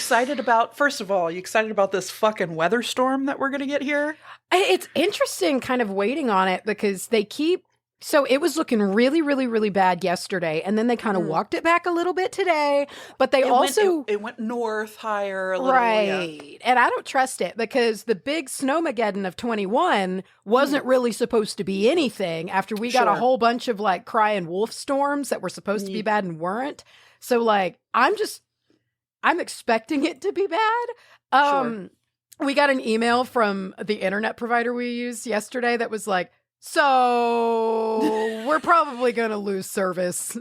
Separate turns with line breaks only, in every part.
excited about, first of all, are you excited about this fucking weather storm that we're going to get here?
It's interesting kind of waiting on it because so it was looking really, really, really bad yesterday. And then they kind of walked it back a little bit today. But it
went north higher a little.
Right. Yeah. And I don't trust it because the big snowmageddon of 21 wasn't really supposed to be anything after we got a whole bunch of like crying wolf storms that were supposed to be bad and weren't. So like, I'm expecting it to be bad. We got an email from the internet provider we used yesterday that was like, so we're probably going to lose service.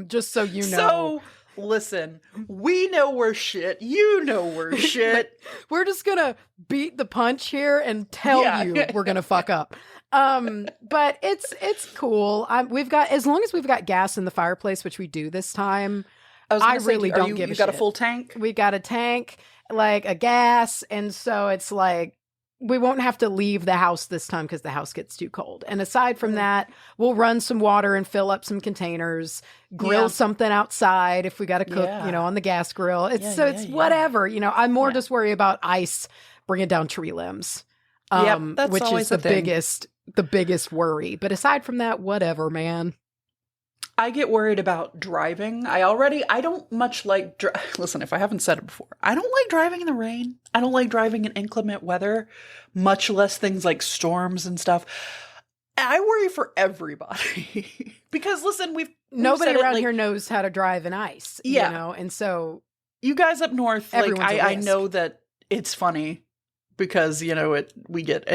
Just so you know.
So listen, we know we're shit. You know we're shit.
We're just going to beat the punch here and tell you we're going to fuck up. But it's cool. We've got, as long as we've got gas in the fireplace, which we do this time, I really don't give a shit.
You got a full tank?
We got a tank, like a gas. And so it's like, we won't have to leave the house this time because the house gets too cold. And aside from that, we'll run some water and fill up some containers, grill something outside if we got to cook, on the gas grill. It's whatever, I'm more just worried about ice bringing down tree limbs,
that's
which
always
is the biggest worry. But aside from that, whatever, man.
I get worried about driving. I don't much like, listen, if I haven't said it before, I don't like driving in the rain. I don't like driving in inclement weather, much less things like storms and stuff. I worry for everybody because listen,
nobody around here knows how to drive in ice, and so
you guys up north, like I know that it's funny because, we get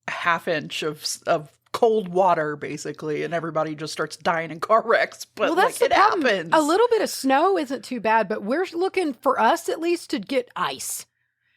half inch of cold water basically, and everybody just starts dying in car wrecks. But
that's
it happens.
A little bit of snow isn't too bad, but we're looking for us at least to get ice.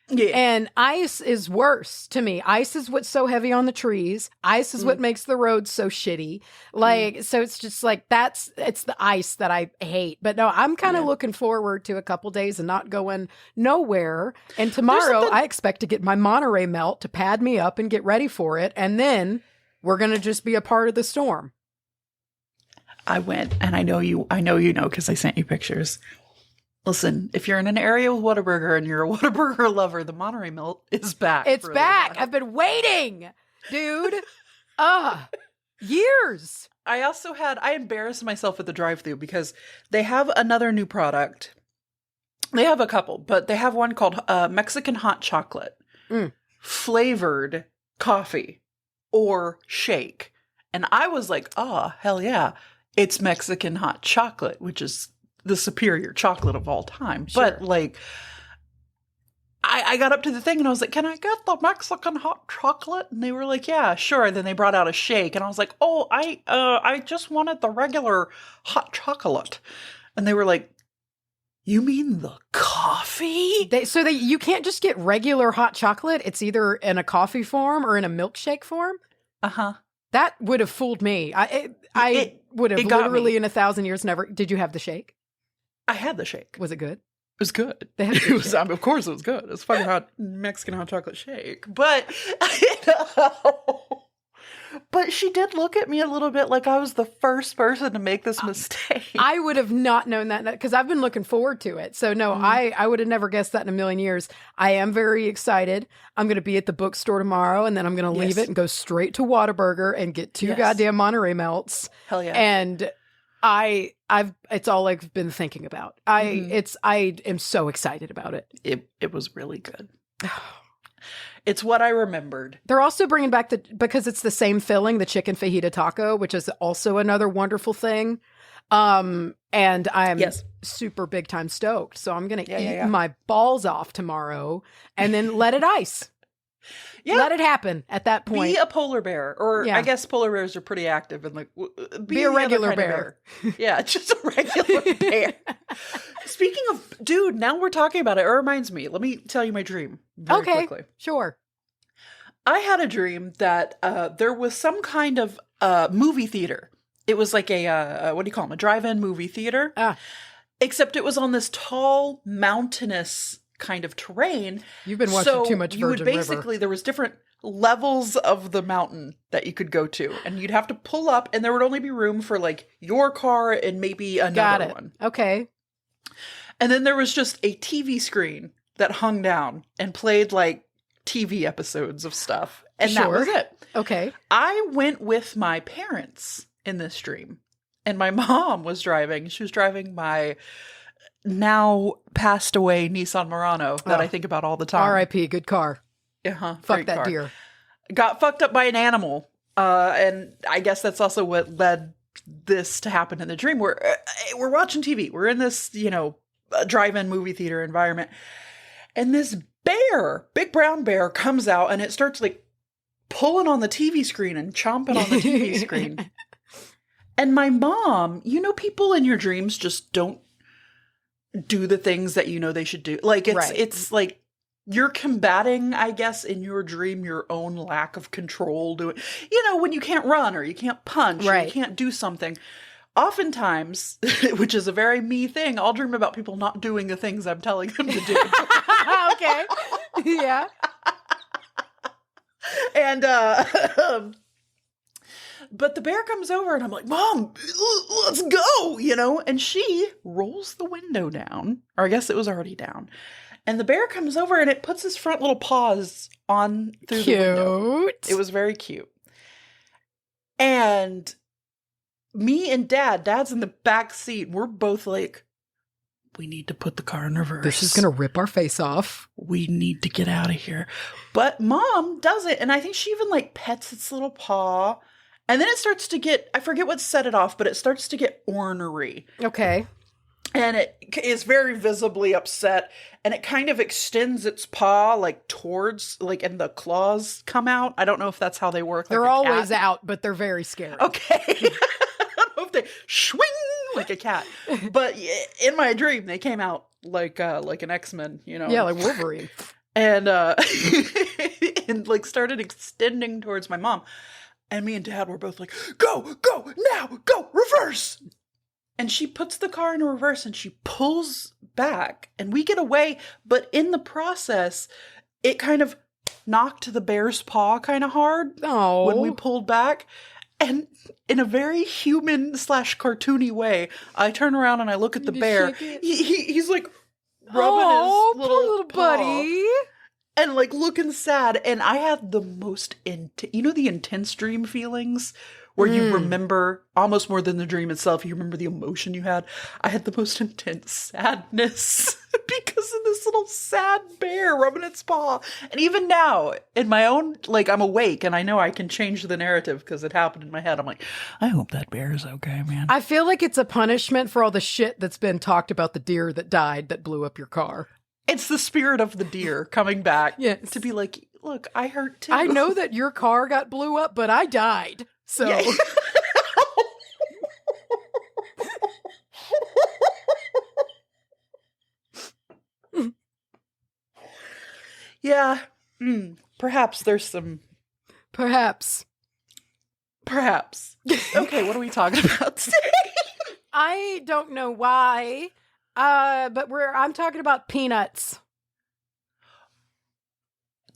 Yeah. And ice is worse to me. Ice is what's so heavy on the trees. Ice is what makes the roads so shitty. Like, so it's just like, it's the ice that I hate. But no, I'm kind of looking forward to a couple days and not going nowhere. And tomorrow I expect to get my Monterey melt to pad me up and get ready for it. And then we're going to just be a part of the storm.
I went, and I know you know, because I sent you pictures. Listen, if you're in an area with Whataburger and you're a Whataburger lover, the Monterey melt is back.
It's back. I've been waiting, dude. Years.
I embarrassed myself at the drive-thru because they have another new product. They have a couple, but they have one called Mexican hot chocolate flavored coffee or shake. And I was like, oh, hell yeah. It's Mexican hot chocolate, which is the superior chocolate of all time. Sure. But like, I got up to the thing and I was like, can I get the Mexican hot chocolate? And they were like, yeah, sure. And then they brought out a shake and I was like, oh, I just wanted the regular hot chocolate. And they were like, you mean the coffee?
You can't just get regular hot chocolate. It's either in a coffee form or in a milkshake form.
Uh-huh.
That would have fooled me. I would have literally in 1,000 years never. Did you have the shake?
I had the shake.
Was it good?
It was good. Of course it was good. It was fucking hot Mexican hot chocolate shake. But but she did look at me a little bit like I was the first person to make this mistake.
I would have not known that because I've been looking forward to it. So no, I would have never guessed that in a million years. I am very excited. I'm going to be at the bookstore tomorrow and then I'm going to leave it and go straight to Whataburger and get 2 goddamn Monterey melts.
Hell yeah.
And it's all I've been thinking about. I am so excited about it.
It was really good. It's what I remembered.
They're also bringing back because it's the same filling, the chicken fajita taco, which is also another wonderful thing. And I'm super big time stoked. So I'm going to eat my balls off tomorrow and then let it ice. Yeah. Let it happen at that point.
Be a polar bear. Or I guess polar bears are pretty active. And like,
be a regular bear.
Yeah, just a regular bear. Speaking of, dude, now we're talking about it. It reminds me. Let me tell you my dream very quickly.
Sure.
I had a dream that there was some kind of movie theater. It was like a, what do you call them? A drive-in movie theater. Except it was on this tall, mountainous kind of terrain.
You've been watching too much Virgin
River. There was different levels of the mountain that you could go to, and you'd have to pull up, and there would only be room for like your car and maybe another one.
Okay.
And then there was just a TV screen that hung down and played like TV episodes of stuff. And that was it.
Okay.
I went with my parents in this dream. And my mom was driving. She was driving my now passed away Nissan Murano that I think about all the time.
R.I.P. Good car. Fuck that deer.
Got fucked up by an animal. And I guess that's also what led this to happen in the dream. We're watching TV. We're in this, drive-in movie theater environment. And this bear, big brown bear, comes out and it starts like pulling on the TV screen and chomping on the TV screen. And my mom, people in your dreams just don't do the things that they should do. Like it's like you're combating, I guess, in your dream, your own lack of control. When you can't run or you can't punch or you can't do something. Oftentimes, which is a very me thing, I'll dream about people not doing the things I'm telling them to do.
Okay. Yeah.
And, but the bear comes over and I'm like, Mom, let's go, and she rolls the window down, or I guess it was already down. And the bear comes over and it puts his front little paws on through the window. It was very cute. And me and Dad's in the back seat. We're both like, we need to put the car in reverse.
This is going to rip our face off.
We need to get out of here. But Mom does it. And I think she even like pets its little paw. And then it starts to get, I forget what set it off, but it starts to get ornery.
Okay.
And it is very visibly upset. And it kind of extends its paw like towards, like, and the claws come out. I don't know if that's how they work.
They're always out, but they're very scary.
Okay. I don't know if they swing like a cat. But in my dream, they came out like an X-Men,
Yeah, like Wolverine.
And, and like started extending towards my mom. And me and Dad were both like, go, now, go, reverse. And she puts the car in reverse and she pulls back and we get away. But in the process, it kind of knocked the bear's paw kind of hard when we pulled back. And in a very human/cartoony way, I turn around and I look at the bear. He's like rubbing his little paw.
buddy.
And like looking sad. And I had the most, the intense dream feelings where you remember almost more than the dream itself. You remember the emotion you had. I had the most intense sadness because of this little sad bear rubbing its paw. And even now in my own, like I'm awake and I know I can change the narrative because it happened in my head. I'm like, I hope that bear is okay, man.
I feel like it's a punishment for all the shit that's been talked about the deer that died that blew up your car.
It's the spirit of the deer coming back to be like, look, I hurt too.
I know that your car got blew up, but I died. So. Yeah.
Yeah. Perhaps there's some.
Perhaps.
Okay, what are we talking about today?
I don't know why. But I'm talking about peanuts.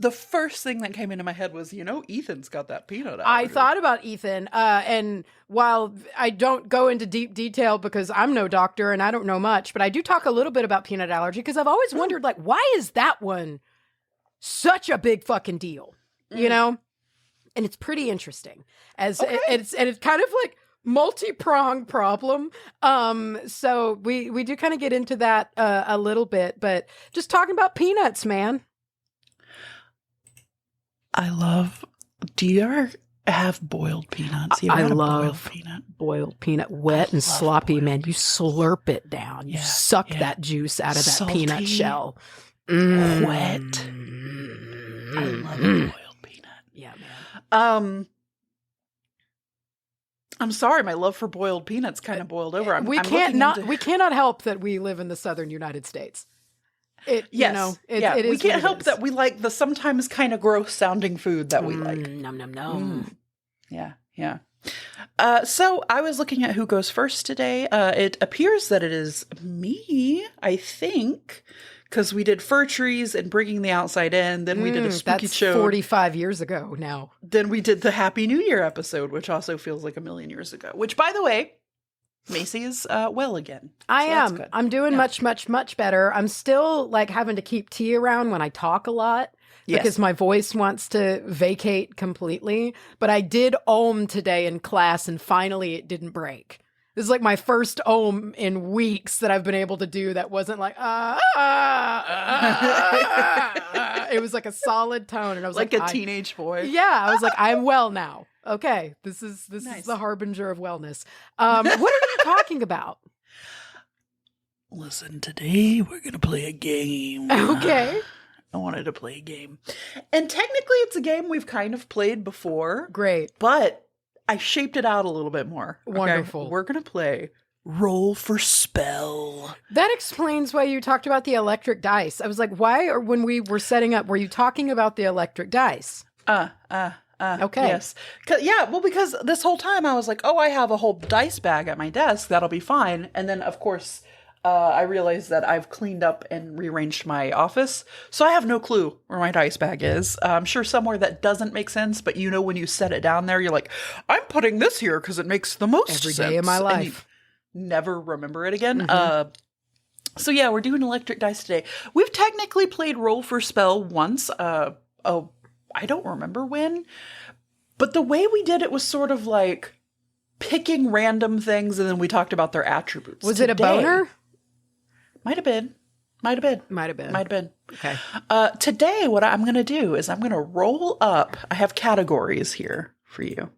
The first thing that came into my head was, Ethan's got that peanut allergy.
I thought about Ethan, and while I don't go into deep detail because I'm no doctor and I don't know much, but I do talk a little bit about peanut allergy because I've always wondered, like, why is that one such a big fucking deal? And it's pretty interesting. It's kind of like multi-pronged problem. So we do kind of get into that a little bit, but just talking about peanuts, man.
Do you ever have boiled peanuts?
I love boiled peanut, wet and sloppy, man. You slurp it down. You suck that juice out of that peanut shell.
Wet. I love a boiled peanut.
Yeah, man.
I'm sorry, my love for boiled peanuts kind of boiled over.
We cannot help that we live in the southern United States. It is.
We can't help that we like the sometimes kind of gross sounding food that we like.
Nom nom nom.
Yeah. So I was looking at who goes first today. It appears that it is me, I think, because we did fir trees and bringing the outside in. Then we did a spooky show.
45 years ago now.
Then we did the Happy New Year episode, which also feels like a million years ago. Which, by the way, Macy's well again.
I
So
am.
that's good.
I'm doing much, much, much better. I'm still like having to keep tea around when I talk a lot because my voice wants to vacate completely. But I did ohm today in class and finally it didn't break. This is like my first ohm in weeks that I've been able to do that wasn't like, It was like a solid tone. And I was like
a teenage boy.
Yeah. I was like, I'm well now. Okay. This is the harbinger of wellness. What are you talking about?
Listen, today we're going to play a game.
Okay.
I wanted to play a game. And technically it's a game we've kind of played before.
Great.
But I shaped it out a little bit more. Okay?
Wonderful.
We're going to play Roll for Spell.
That explains why you talked about the electric dice. I was like, why? Or when we were setting up, were you talking about the electric dice? Okay.
Yes. Well, because this whole time I was like, oh, I have a whole dice bag at my desk. That'll be fine. And then, of course, I realized that I've cleaned up and rearranged my office. So I have no clue where my dice bag is. I'm sure somewhere that doesn't make sense. But when you set it down there, you're like, I'm putting this here because it makes the most sense.
Every day of my life.
Never remember it again. So yeah, we're doing electric dice today. We've technically played Roll for Spell once. I don't remember when, but the way we did it was sort of like picking random things and then we talked about their attributes.
Was it a boner?
Might have been.
Okay.
Today, what I'm going to do is I'm going to roll up. I have categories here for you.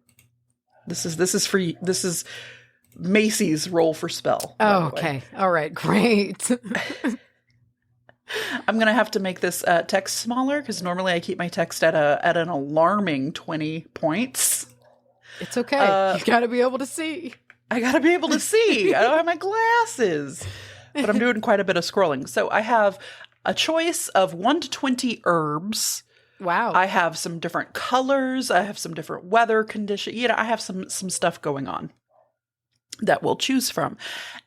This is for you. This is Macy's Roll for Spell.
Oh, okay. All right. Great.
I'm going to have to make this text smaller because normally I keep my text at an alarming 20 points.
It's okay. You got to be able to see.
I got to be able to see. I don't have my glasses. But I'm doing quite a bit of scrolling. So I have a choice of 1 to 20 herbs.
Wow.
I have some different colors. I have some different weather conditions. I have some stuff going on that we'll choose from.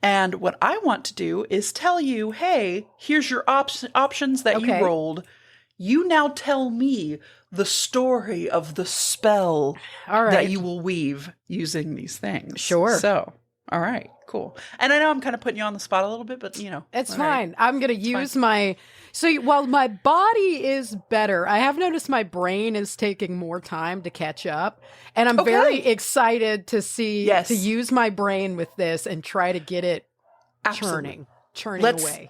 And what I want to do is tell you, hey, here's your options that you rolled. You now tell me the story of the spell that you will weave using these things.
Sure.
So, all right, cool. And I know I'm kind of putting you on the spot a little bit, but
it's fine. Right. I'm going to use my... So while my body is better, I have noticed my brain is taking more time to catch up. And I'm very excited to to use my brain with this and try to get it churning away.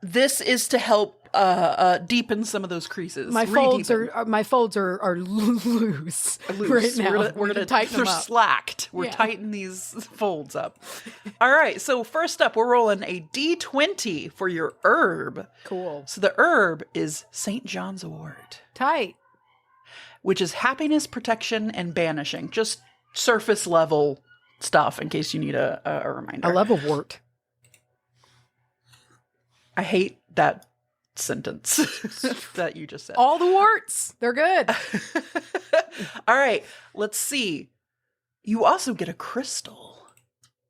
This is to help deepen some of those creases.
My folds are loose right now.
We're gonna
tighten them up.
They're slacked. We're tightening these folds up. All right. So first up, we're rolling a D20 for your herb.
Cool.
So the herb is St. John's Wort.
Tight.
Which is happiness, protection, and banishing. Just surface level stuff in case you need a reminder.
I love a wart.
I hate that sentence that you just said.
All the warts. They're good.
All right. Let's see. You also get a crystal.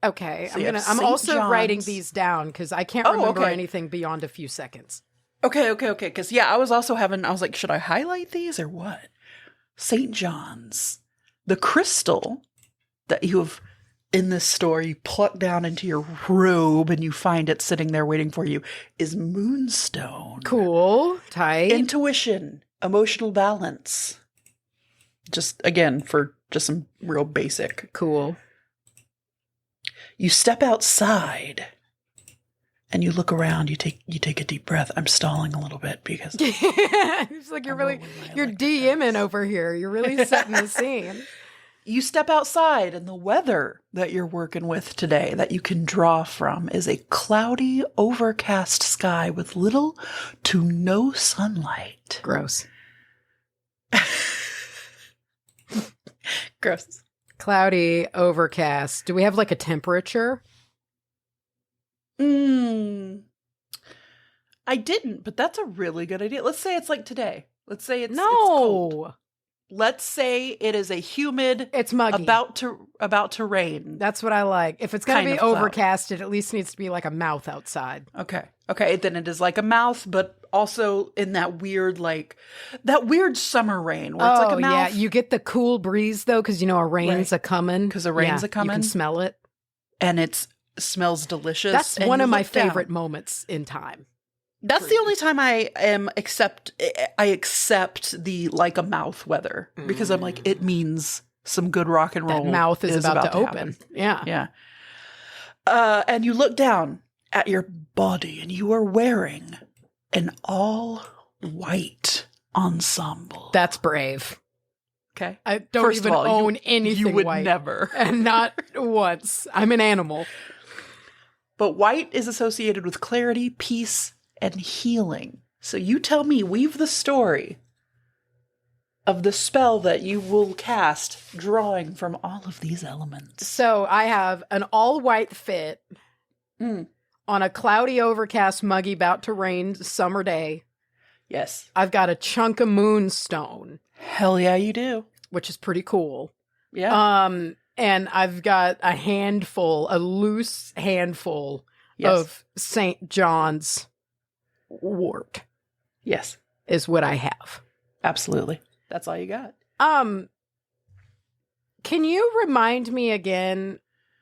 Okay. So I'm also writing these down because I can't remember anything beyond a few seconds.
Okay. Because I was like, should I highlight these or what? St. John's. The crystal that you have in this story, you pluck down into your robe and you find it sitting there waiting for you, is moonstone.
Cool. Tight.
Intuition. Emotional balance. Just, again, for just some real basic.
Cool.
You step outside and you look around. You take a deep breath. I'm stalling a little bit because...
It's like you're DMing over here. You're really setting the scene.
You step outside and the weather that you're working with today that you can draw from is a cloudy, overcast sky with little to no sunlight.
Gross.
Gross.
Cloudy, overcast. Do we have like a temperature?
I didn't, but that's a really good idea. Let's say it's like today. Let's say it's cold. Let's say it is a humid.
It's muggy.
About to rain.
That's what I like. If it's going to be overcast, it at least needs to be like a mouth outside.
Okay. Then it is like a mouth, but also in that weird summer rain where it's like a mouth.
Yeah. You get the cool breeze though, because a rain's a coming.
Because a rain's a coming.
You can smell it.
And it's smells delicious.
That's
and
one
you
of my
look down.
favorite moments in time.
That's the only time I accept the like a mouth weather, because I'm like, it means some good rock and roll.
That mouth is about to open.
Happen.
Yeah.
Yeah. And you look down at your body and you are wearing an all white ensemble.
That's brave.
Okay.
I don't
First
even
of all,
own anything
you would
white.
never.
And not once. I'm an animal.
But white is associated with clarity, peace, and healing. So you tell me, weave the story of the spell that you will cast, drawing from all of these elements.
So I have an all-white fit on a cloudy, overcast, muggy, about to rain summer day.
Yes.
I've got a chunk of moonstone.
Hell yeah, you do.
Which is pretty cool.
Yeah.
And I've got a loose handful of St. John's wort.
Yes.
Is what I have.
Absolutely. That's all you got.
Can you remind me again,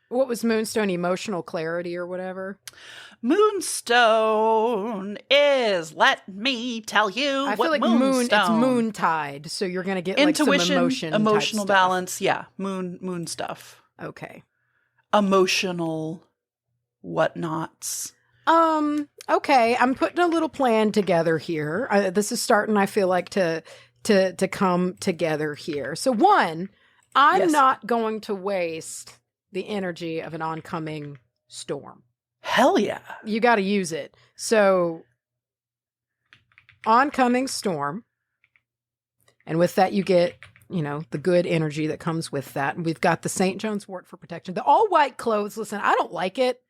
what was Moonstone? Emotional clarity or whatever?
Moonstone is, let me tell you,
I feel like it's moontide, so you're going to get
intuition,
like some
emotional balance. Yeah, moon stuff.
Okay.
Emotional whatnots.
Okay, I'm putting a little plan together here. This is starting, I feel like, to come together here. So one, I'm not going to waste the energy of an oncoming storm.
Hell yeah.
You got to use it. So, oncoming storm. And with that, you get, the good energy that comes with that. And we've got the St. John's wort for protection. The all white clothes, listen, I don't like it,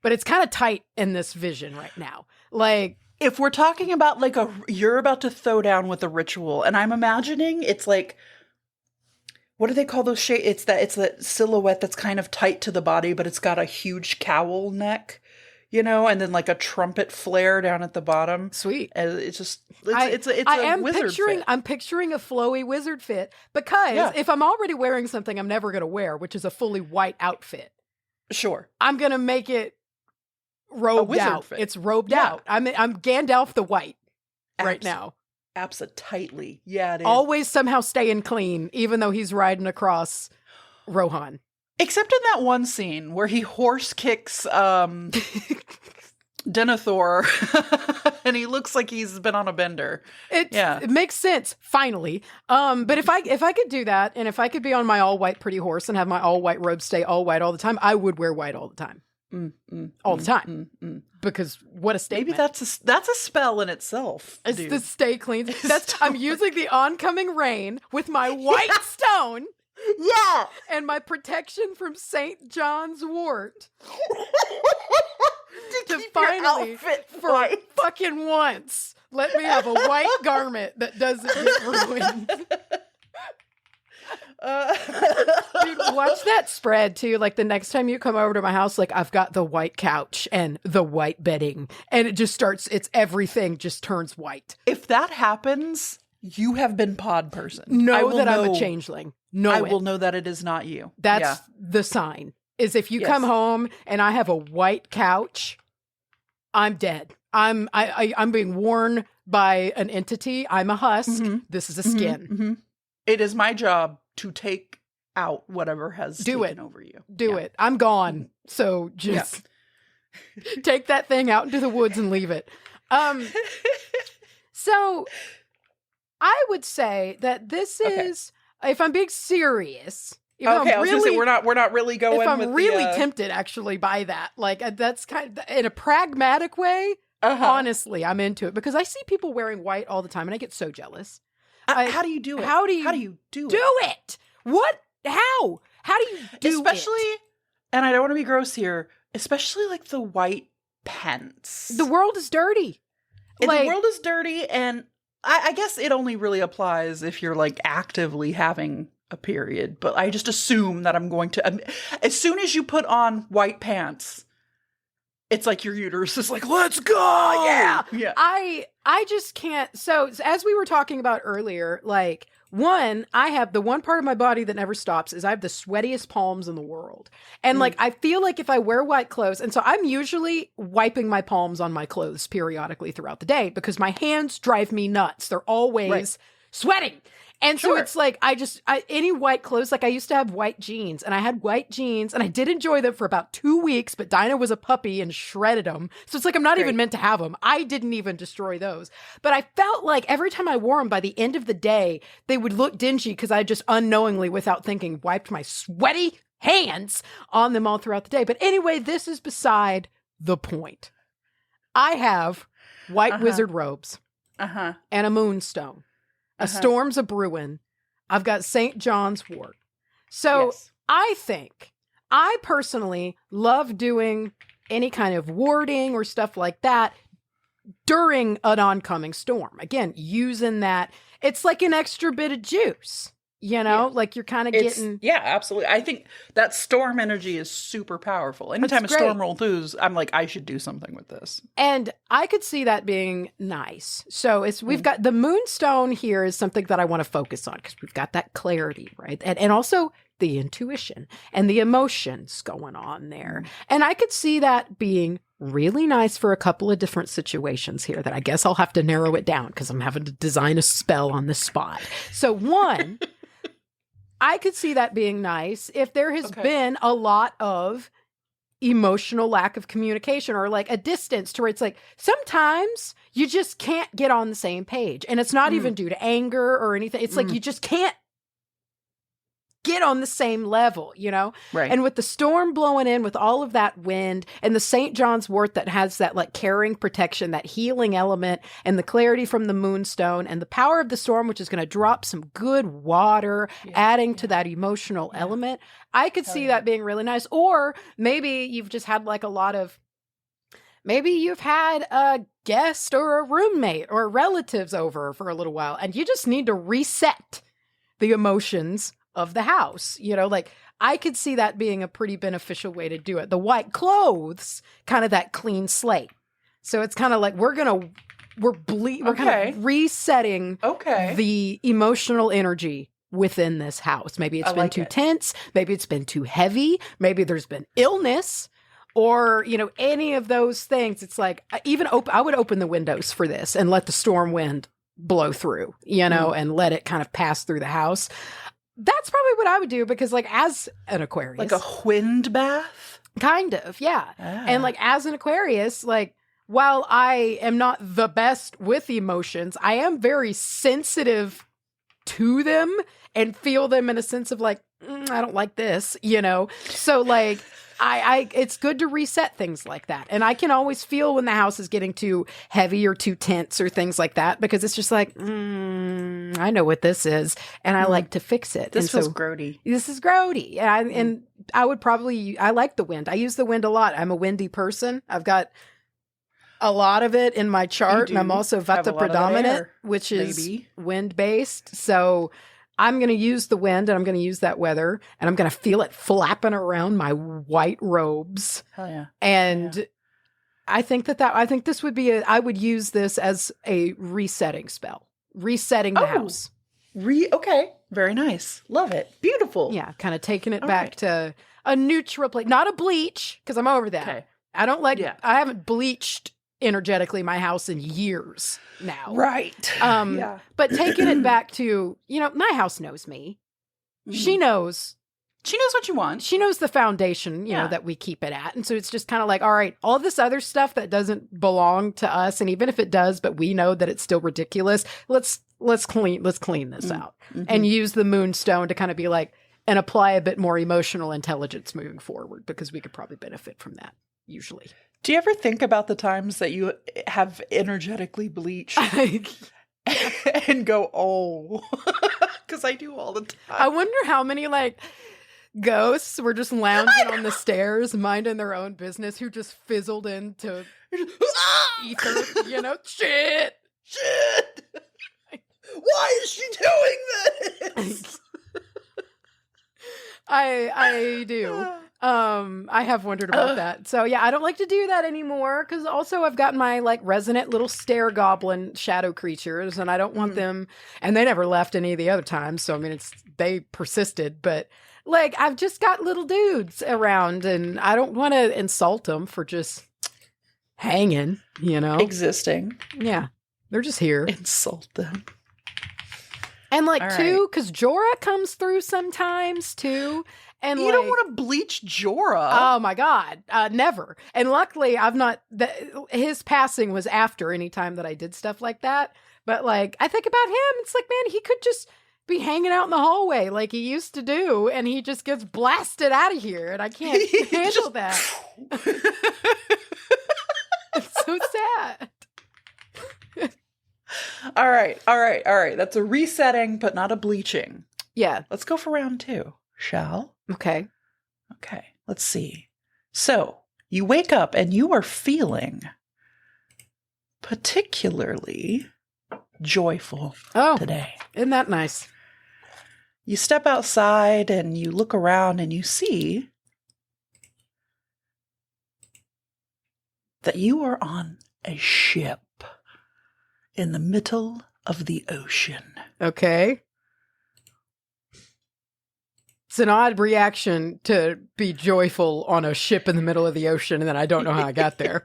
but it's kind of tight in this vision right now. Like,
if we're talking about like you're about to throw down with a ritual, and I'm imagining it's like, what do they call those shades? It's that silhouette that's kind of tight to the body, but it's got a huge cowl neck, and then like a trumpet flare down at the bottom.
Sweet.
It's a wizard fit.
I'm picturing a flowy wizard fit, because if I'm already wearing something I'm never going to wear, which is a fully white outfit.
Sure.
I'm going to make it robed out.
Fit.
It's robed out. I'm Gandalf the White right now.
Absolutely. Yeah, it is.
Always somehow staying clean, even though he's riding across Rohan.
Except in that one scene where he horse kicks Denethor and he looks like he's been on a bender.
It makes sense, finally. But if I could do that, and if I could be on my all white pretty horse and have my all white robe stay all white all the time, I would wear white all the time. All the time. Because what a statement.
Maybe that's a spell in itself.
It's the stay clean. I'm using the oncoming rain with my white stone.
Yeah.
And my protection from St. John's wort. to finally, for fucking once, let me have a white garment that doesn't get ruined. Dude, watch that spread too. Like the next time you come over to my house, like I've got the white couch and the white bedding, and it just everything just turns white.
If that happens, you have been pod person.
Know that I'm a changeling. I
will know that it is not you.
That's the sign. Is if you come home and I have a white couch, I'm dead. I'm being worn by an entity. I'm a husk. Mm-hmm. This is a skin.
Mm-hmm. It is my job to take out whatever has taken over you.
Do it. I'm gone. So just take that thing out into the woods and leave it. So I would say that this is, if I'm being serious.
I was going to say we're not really going.
If I'm
with
really tempted, actually, by that, like that's kind of in a pragmatic way. Honestly, I'm into it because I see people wearing white all the time, and I get so jealous.
How do you do it?
How do you do it? What? How? How do you do
especially,
it?
And I don't want to be gross here, especially like the white pants.
The world is dirty.
The world is dirty, and I guess it only really applies if you're like actively having a period. But I just assume that I'm going to, as soon as you put on white pants, it's like your uterus is like, let's go.
Yeah. I just can't. So as we were talking about earlier, like One, I have the one part of my body that never stops is I have the sweatiest palms in the world. And like, I feel like if I wear white clothes, and so I'm usually wiping my palms on my clothes periodically throughout the day because my hands drive me nuts. They're always sweating. And so it's like, any white clothes, like I used to have white jeans and I had white jeans and I did enjoy them for about 2 weeks, but Dinah was a puppy and shredded them. So it's like, I'm not even meant to have them. I didn't even destroy those. But I felt like every time I wore them, by the end of the day, they would look dingy because I just unknowingly, without thinking, wiped my sweaty hands on them all throughout the day. But anyway, this is beside the point. I have white wizard robes and a moonstone. A storm's a brewing. I've got St. John's wort. So I personally love doing any kind of warding or stuff like that during an oncoming storm. Again, using that. It's like an extra bit of juice. You know, like you're kind of getting...
Yeah, absolutely. I think that storm energy is super powerful. Anytime a storm rolls through, I'm like, I should do something with this.
And I could see that being nice. So we've got the moonstone here is something that I want to focus on because we've got that clarity, right? And also the intuition and the emotions going on there. And I could see that being really nice for a couple of different situations here that I guess I'll have to narrow it down because I'm having to design a spell on the spot. So one... I could see that being nice if there has been a lot of emotional lack of communication or like a distance to where it's like sometimes you just can't get on the same page. And it's not even due to anger or anything. It's like you just can't get on the same level, you know?
Right.
And with the storm blowing in, with all of that wind and the St. John's wort that has that like caring protection, that healing element, and the clarity from the moonstone and the power of the storm, which is going to drop some good water, adding to that emotional element, I could see that being really nice. Or maybe you've just had like maybe you've had a guest or a roommate or relatives over for a little while and you just need to reset the emotions of the house, you know, like I could see that being a pretty beneficial way to do it. The white clothes, kind of that clean slate. So it's kind of like we're kind of resetting the emotional energy within this house. Maybe it's been too tense. Maybe it's been too heavy. Maybe there's been illness or, you know, any of those things. It's like I would open the windows for this and let the storm wind blow through, you know, and let it kind of pass through the house. That's probably what I would do because like as an Aquarius.
Like a wind bath?
Kind of, yeah. And like as an Aquarius, like while I am not the best with emotions, I am very sensitive to them and feel them in a sense of like, I don't like this, you know? So like it's good to reset things like that. And I can always feel when the house is getting too heavy or too tense or things like that, because it's just like, I know what this is. And I like to fix it.
This feels grody.
This is grody. And I would probably, I like the wind. I use the wind a lot. I'm a windy person. I've got a lot of it in my chart. And I'm also Vata predominant, which is wind based. So I'm going to use the wind and I'm going to use that weather and I'm going to feel it flapping around my white robes.
Hell yeah.
And I think I think this would be I would use this as a resetting spell, resetting the house.
Okay. Very nice. Love it. Beautiful.
Yeah. Kind of taking it back to a neutral place, not a bleach, because I'm over that.
Okay.
I don't like, I haven't bleached energetically my house in years now.
Right.
But taking it back to, you know, my house knows me. She knows
what you want.
She knows the foundation, you know, that we keep it at. And so it's just kind of like, all right, all this other stuff that doesn't belong to us. And even if it does, but we know that it's still ridiculous. Let's clean this out and use the moonstone to kind of be like, and apply a bit more emotional intelligence moving forward, because we could probably benefit from that usually.
Do you ever think about the times that you have energetically bleached and go, oh, because I do all the time.
I wonder how many like ghosts were just lounging on the stairs, minding their own business, who just fizzled into ether, you know? Shit.
Why is she doing this?
I do. I have wondered about that. So yeah, I don't like to do that anymore because also I've got my like resident little stair goblin shadow creatures and I don't want them, and they never left any of the other times. So I mean, they persisted, but like I've just got little dudes around and I don't want to insult them for just hanging,
Existing.
Yeah. They're just here.
Insult them.
And like too, because Jorah comes through sometimes too. And
you don't want to bleach Jorah.
Oh my God. Never. And luckily I've not, his passing was after any time that I did stuff like that. But like, I think about him, it's like, man, he could just be hanging out in the hallway like he used to do. And he just gets blasted out of here. And I can't handle that. It's so sad.
All right. That's a resetting, but not a bleaching.
Yeah.
Let's go for round 2, shall?
Okay.
Let's see. So, you wake up and you are feeling particularly joyful today.
Isn't that nice?
You step outside and you look around and you see that you are on a ship in the middle of the ocean.
Okay. It's an odd reaction to be joyful on a ship in the middle of the ocean, and then I don't know how I got there.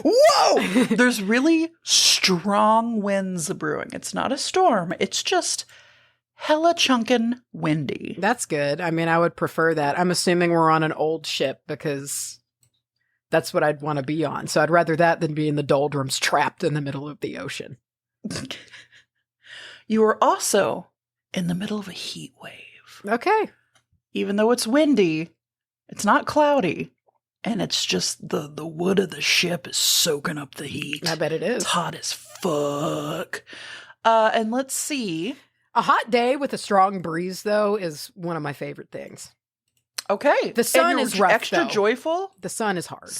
Whoa! There's really strong winds brewing. It's not a storm. It's just hella chunkin' windy.
That's good. I mean, I would prefer that. I'm assuming we're on an old ship because that's what I'd want to be on. So I'd rather that than be in the doldrums trapped in the middle of the ocean.
You are also in the middle of a heat wave.
Okay.
Even though it's windy, it's not cloudy. And it's just the wood of the ship is soaking up the heat.
I bet it is.
It's hot as fuck. And let's see.
A hot day with a strong breeze, though, is one of my favorite things.
Okay.
The sun is rough,
extra
though.
Joyful?
The sun is hard.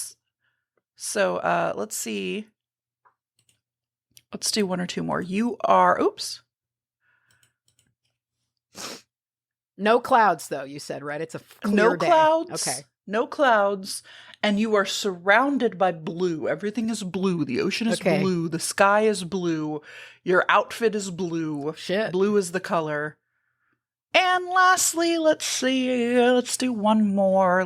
So let's see. Let's do 1 or 2 more. You are, oops.
No clouds, though, you said, right? It's a clear day.
No clouds.
Okay.
No clouds. And you are surrounded by blue. Everything is blue. The ocean is blue. The sky is blue. Your outfit is blue.
Shit.
Blue is the color. And lastly, let's see. Let's do 1 more.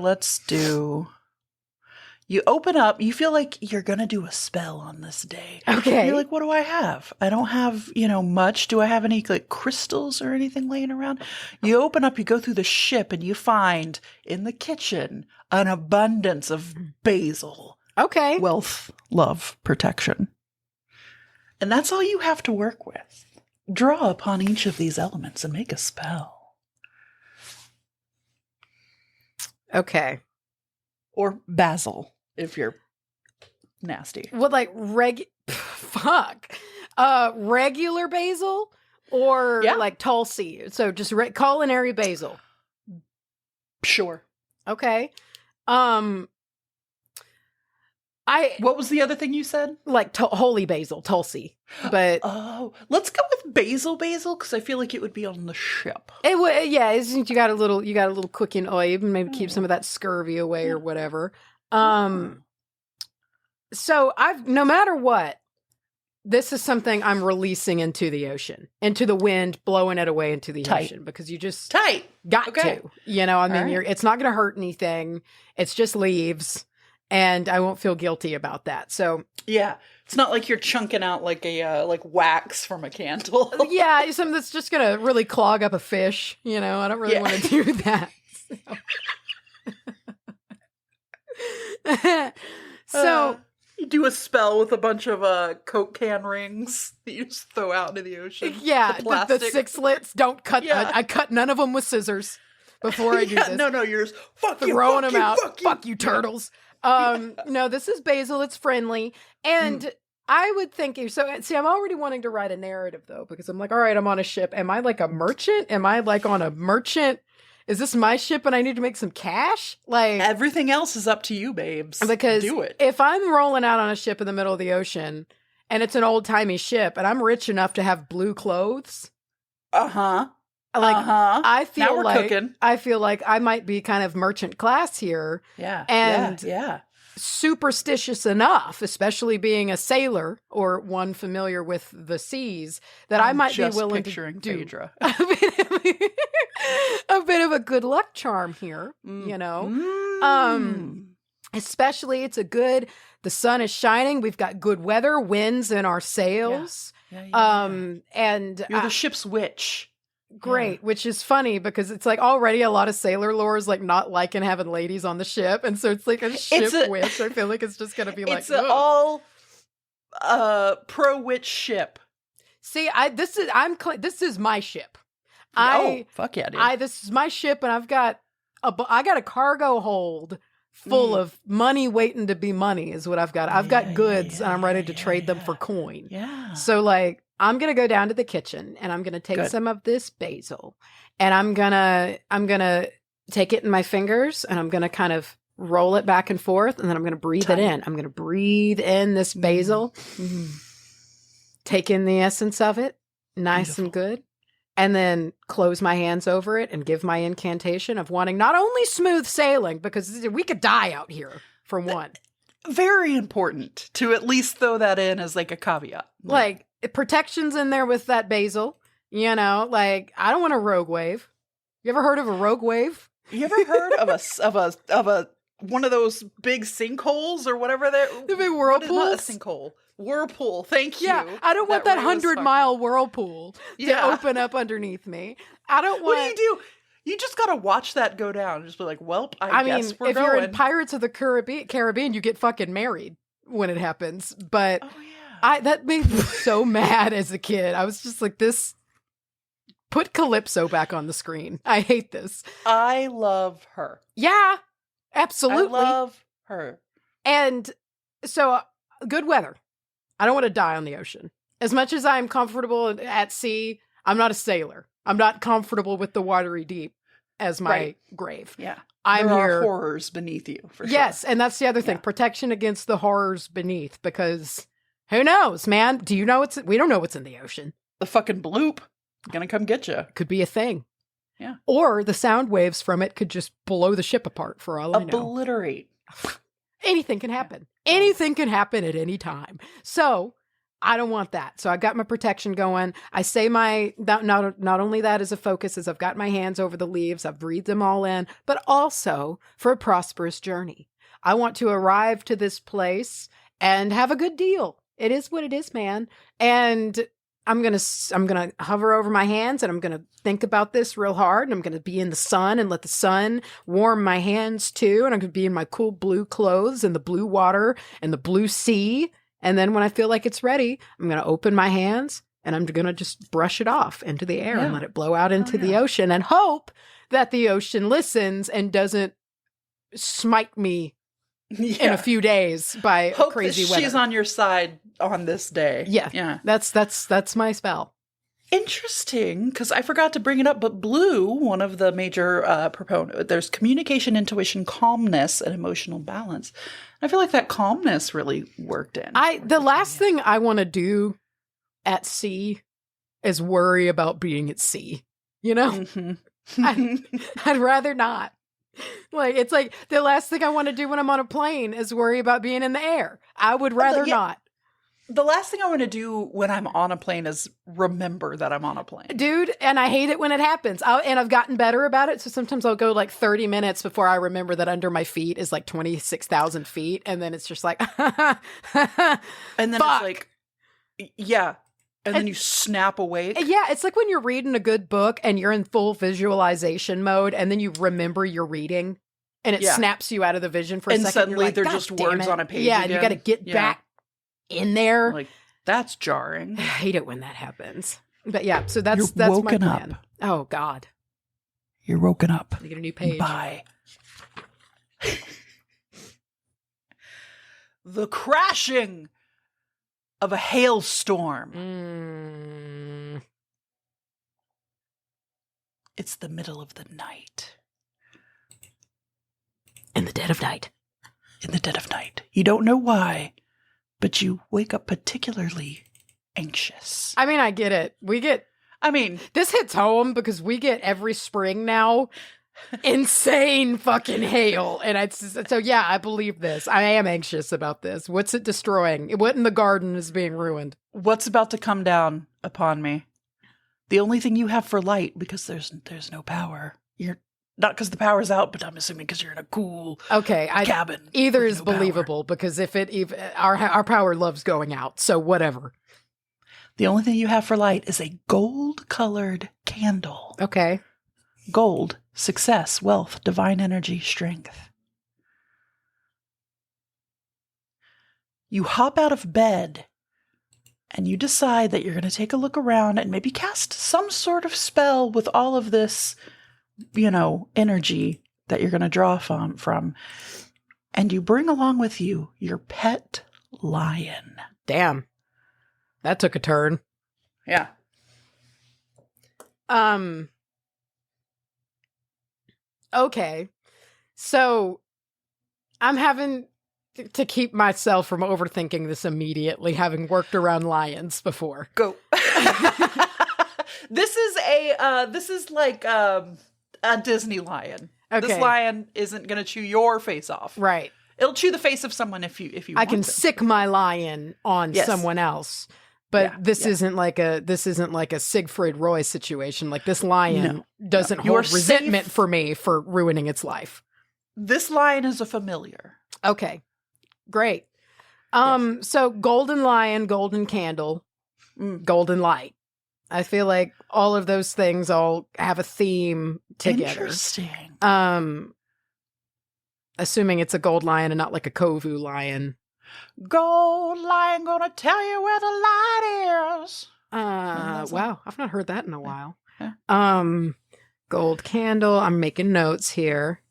You open up. You feel like you're going to do a spell on this day.
Okay.
You're like, what do I have? I don't have, much. Do I have any like crystals or anything laying around? You open up, you go through the ship, and you find in the kitchen an abundance of basil.
Okay.
Wealth, love, protection. And that's all you have to work with. Draw upon each of these elements and make a spell.
Okay.
Or basil, if you're nasty.
What, like regular basil or like Tulsi? So just culinary basil.
Sure.
Okay.
What was the other thing you said?
Like holy basil, Tulsi. But
let's go with basil because I feel like it would be on the ship.
It would, yeah. You got a little cooking oil, maybe keep some of that scurvy away or whatever. So no matter what, this is something I'm releasing into the ocean, into the wind, blowing it away into the ocean because you just got to. It's not going to hurt anything. It's just leaves. And I won't feel guilty about that. So
yeah, it's not like you're chunking out like a like wax from a candle.
Yeah, something that's just gonna really clog up a fish. I don't really want to do that. So
you do a spell with a bunch of Coke can rings that you just throw out into the ocean.
Yeah, the 6-lits. Don't cut. Yeah. I cut none of them with scissors before I do this.
No, you're just
throwing them out. Fuck you, turtles. No, this is basil. It's friendly. And I would think I'm already wanting to write a narrative though, because I'm like, all right, I'm on a ship. Am I like a merchant? Am I like on a merchant? Is this my ship and I need to make some cash? Like
everything else is up to you, babes.
Because
do it.
If I'm rolling out on a ship in the middle of the ocean and it's an old timey ship and I'm rich enough to have blue clothes. Like, I
Now we're
like
cooking.
I feel like I might be kind of merchant class here.
Yeah.
And
yeah.
superstitious enough, especially being a sailor or one familiar with the seas, that I might be willing to do
Phaedra.
a bit of a good luck charm here, you know. Especially the sun is shining, we've got good weather, winds in our sails. And
you're the ship's witch.
Great, which is funny because it's like already a lot of sailor lore is like not liking having ladies on the ship, and so it's like a ship witch. I feel like it's just gonna be like
it's all pro witch ship.
See, this is my ship.
Fuck yeah, dude.
This is my ship, and I got a cargo hold full of money waiting to be money is what I've got. I've got goods, and I'm ready to trade them for coin.
Yeah.
So like, I'm going to go down to the kitchen and I'm going to take some of this basil and I'm going to take it in my fingers and I'm going to kind of roll it back and forth and then I'm going to breathe it in. I'm going to breathe in this basil, take in the essence of it, nice and good, and then close my hands over it and give my incantation of wanting not only smooth sailing, because we could die out here for one.
Very important to at least throw that in as like a caveat.
Like, protection's in there with that basil, you know, like I don't want a rogue wave. You ever heard of a rogue wave?
You ever heard of a one of those big sinkholes or whatever the big
whirlpools?
Not a sinkhole. Whirlpool. Thank you.
Yeah, I don't want that 100-mile whirlpool to open up underneath me. I don't want.
What do you do? You just gotta watch that go down and just be like, "Welp, I guess we're
if
going."
You're in Pirates of the Caribbean, you get fucking married when it happens. But that made me so mad as a kid. I was just like, "This, put Calypso back on the screen. I hate this."
I love her.
Yeah, absolutely.
I love her.
And so, good weather. I don't want to die on the ocean. As much as I'm comfortable at sea, I'm not a sailor. I'm not comfortable with the watery deep as my grave.
Yeah.
There
are horrors beneath you, for sure.
Yes, and that's the other thing. Protection against the horrors beneath, because who knows, man? Do you know we don't know what's in the ocean.
The fucking bloop gonna come get you.
Could be a thing.
Yeah.
Or the sound waves from it could just blow the ship apart for all I know.
Obliterate.
Anything can happen. Anything can happen at any time. So I don't want that. So I got my protection going. I say not only that as a focus, as I've got my hands over the leaves, I've breathed them all in, but also for a prosperous journey. I want to arrive to this place and have a good deal. It is what it is, man. And I'm going to hover over my hands and I'm going to think about this real hard. And I'm going to be in the sun and let the sun warm my hands too. And I'm going to be in my cool blue clothes and the blue water and the blue sea. And then when I feel like it's ready, I'm going to open my hands and I'm going to just brush it off into the air and let it blow out into the ocean and hope that the ocean listens and doesn't smite me in a few days by
hope
crazy
that
weather.
She's on your side on this day.
Yeah. That's my spell.
Interesting, because I forgot to bring it up, but blue, one of the major proponents, there's communication, intuition, calmness, and emotional balance. I feel like that calmness really worked in.
The last thing I want to do at sea is worry about being at sea. You know? Mm-hmm. I'd rather not. Like, it's like the last thing I want to do when I'm on a plane is worry about being in the air. I would rather not.
The last thing I want to do when I'm on a plane is remember that I'm on a plane.
Dude, and I hate it when it happens. And I've gotten better about it. So sometimes I'll go like 30 minutes before I remember that under my feet is like 26,000 feet. And then it's just like,
and then it's like, yeah. And then you snap awake.
Yeah, it's like when you're reading a good book and you're in full visualization mode and then you remember you're reading and it snaps you out of the vision for a second.
And suddenly
like,
they're just words on a page
again.
and
you got to get back in there.
Like, that's jarring.
I hate it when that happens. But yeah, so that's my plan. Up. Oh, God.
You're woken up.
You get a new page.
Bye. The crashing of a hailstorm. It's the middle of the night.
In the dead of night.
In the dead of night. You don't know why, but you wake up particularly anxious.
I mean, I get it.
I mean,
this hits home because we get every spring now insane fucking hail. And so yeah, I believe this. I am anxious about this. What's it destroying? What in the garden is being ruined?
What's about to come down upon me? The only thing you have for light, because there's no power. You're not because the power's out, but I'm assuming because you're in a cool cabin.
Either is believable because if our power loves going out, so whatever.
The only thing you have for light is a gold-colored candle.
Okay.
Gold, success, wealth, divine energy, strength. You hop out of bed and you decide that you're going to take a look around and maybe cast some sort of spell with all of this, energy that you're going to draw from. And you bring along with you your pet lion.
Damn. That took a turn.
Yeah.
Okay. So I'm having to keep myself from overthinking this immediately, having worked around lions before.
Go. This is like a Disney lion. Okay. This lion isn't going to chew your face off.
Right.
It'll chew the face of someone if you
I can sick my lion on someone else. But this isn't like a Siegfried Roy situation. Like this lion doesn't hold resentment for me for ruining its life.
This lion is a familiar.
Okay. Great. So golden lion, golden candle, golden light. I feel like all of those things all have a theme together.
Interesting.
Assuming it's a gold lion and not like a Kovu lion.
Gold lion gonna tell you where the light is.
Wow, I've not heard that in a while.
Yeah.
Gold candle. I'm making notes here.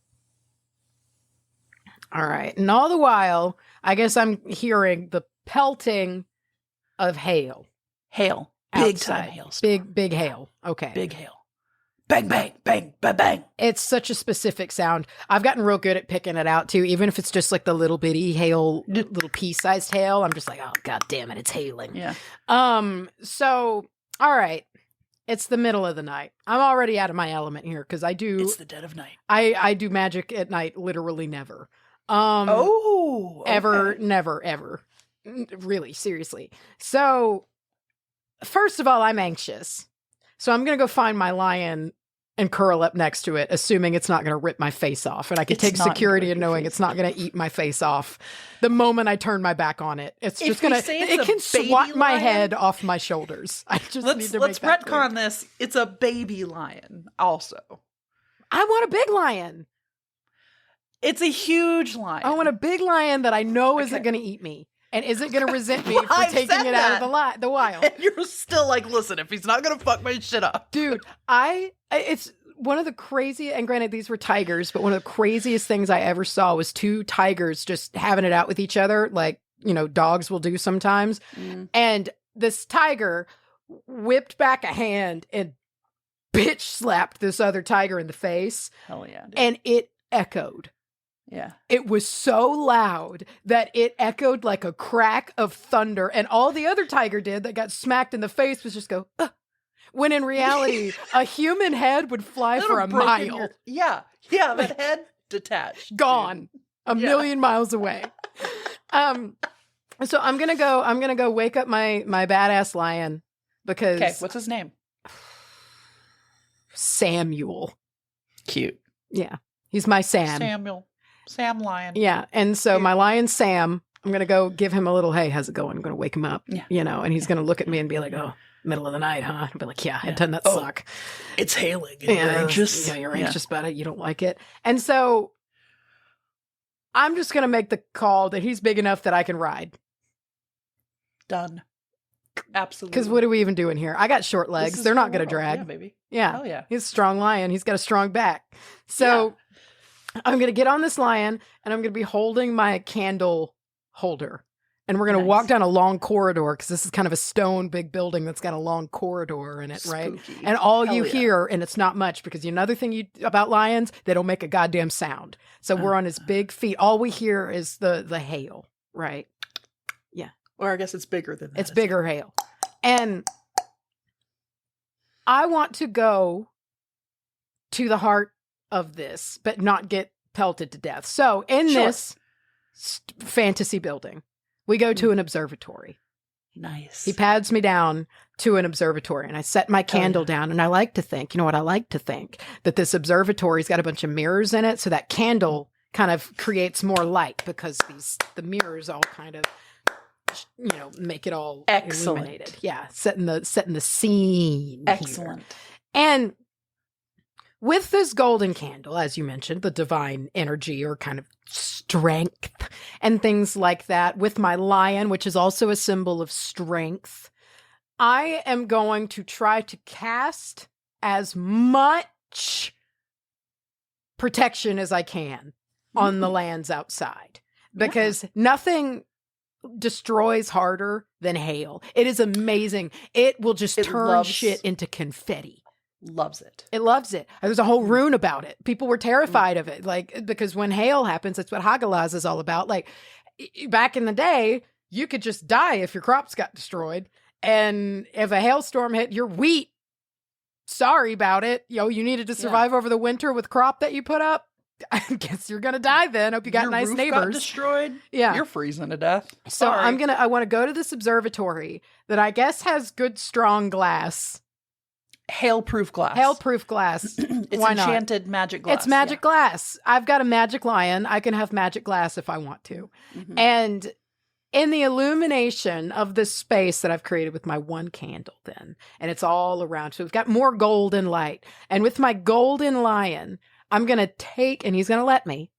All right. And all the while, I guess I'm hearing the pelting of hail.
Hail. Big time hail.
Big hail. Okay.
Big hail. Bang, bang, bang, bang, bang.
It's such a specific sound. I've gotten real good at picking it out, too. Even if it's just like the little bitty hail, little pea-sized hail, I'm just like, oh, God damn it, it's hailing.
Yeah.
So, all right. It's the middle of the night. I'm already out of my element here because I do...
It's the dead of night.
I do magic at night literally never.
Okay.
Ever, never, ever. Really, seriously. So, first of all, I'm anxious. So I'm going to go find my lion and curl up next to it, assuming it's not going to rip my face off. And I can take security in knowing it's not going to eat my face off the moment I turn my back on it. It's just going to, it can swat my head off my shoulders. I just need to
let's retcon this. It's a baby lion also.
I want a big lion.
It's a huge lion.
I want a big lion that I know isn't going to eat me. And isn't going to resent me for taking it out of the wild.
And you're still like, listen, if he's not going to fuck my shit up.
Dude, it's one of the crazy, and granted these were tigers, but one of the craziest things I ever saw was two tigers just having it out with each other, like, dogs will do sometimes. Mm. And this tiger whipped back a hand and bitch slapped this other tiger in the face.
Hell yeah. Dude.
And it echoed.
Yeah.
It was so loud that it echoed like a crack of thunder. And all the other tiger did that got smacked in the face was just go, ugh. When in reality, a human head would fly for a mile.
Yeah. That head detached.
Gone. A million miles away. So I'm going to go wake up my badass lion because.
Okay. What's his name?
Samuel.
Cute.
Yeah. He's my Sam.
Sam lion.
Yeah. And so my lion, Sam, I'm going to go give him a little, hey, how's it going? I'm going to wake him up, and he's going to look at me and be like, oh, middle of the night, huh? I'll be like, yeah, it doesn't that suck?
It's hailing. And you're anxious.
Yeah, you're anxious about it. You don't like it. And so I'm just going to make the call that he's big enough that I can ride.
Done. Absolutely.
Because what are we even doing here? I got short legs. They're not going to drag.
Yeah, baby.
Yeah.
Hell yeah.
He's a strong lion. He's got a strong back. So I'm going to get on this lion and I'm going to be holding my candle holder. And we're going to walk down a long corridor because this is kind of a stone big building that's got a long corridor in it, right?
Spooky.
And all you hear, and it's not much because another thing about lions, they don't make a goddamn sound. So we're on his big feet. All we hear is the hail, right? Yeah.
Or I guess it's bigger than that.
It's bigger hail. And I want to go to the heart of this, but not get pelted to death. So in this fantasy building, we go to an observatory.
Nice.
He pads me down to an observatory, and I set my candle down, and I like to think, you know what I like to think? That this observatory's got a bunch of mirrors in it, so that candle kind of creates more light because the mirrors all kind of, you know, make it all illuminated. Yeah, setting the scene.
Excellent.
Here. And with this golden candle, as you mentioned, the divine energy or kind of strength and things like that, with my lion, which is also a symbol of strength, I am going to try to cast as much protection as I can on the lands outside, because nothing destroys harder than hail. It is amazing. It will just turn shit into confetti.
Loves it.
It loves it. There's a whole rune about it. People were terrified of it, like, because when hail happens, that's what Hagalaz is all about. Like, back in the day, you could just die if your crops got destroyed. And if a hailstorm hit your wheat, sorry about it. You needed to survive over the winter with crop that you put up. I guess you're gonna die then. Hope you got nice neighbors.
Got destroyed.
Yeah,
you're freezing to death.
So
sorry.
I want to go to this observatory that I guess has good strong glass.
Hail-proof glass.
Hail-proof glass.
It's
Why
enchanted
not?
magic glass.
It's magic glass. I've got a magic lion. I can have magic glass if I want to. And in the illumination of this space that I've created with my one candle then, and it's all around. So we've got more golden light. And with my golden lion, I'm going to take, and he's going to let me,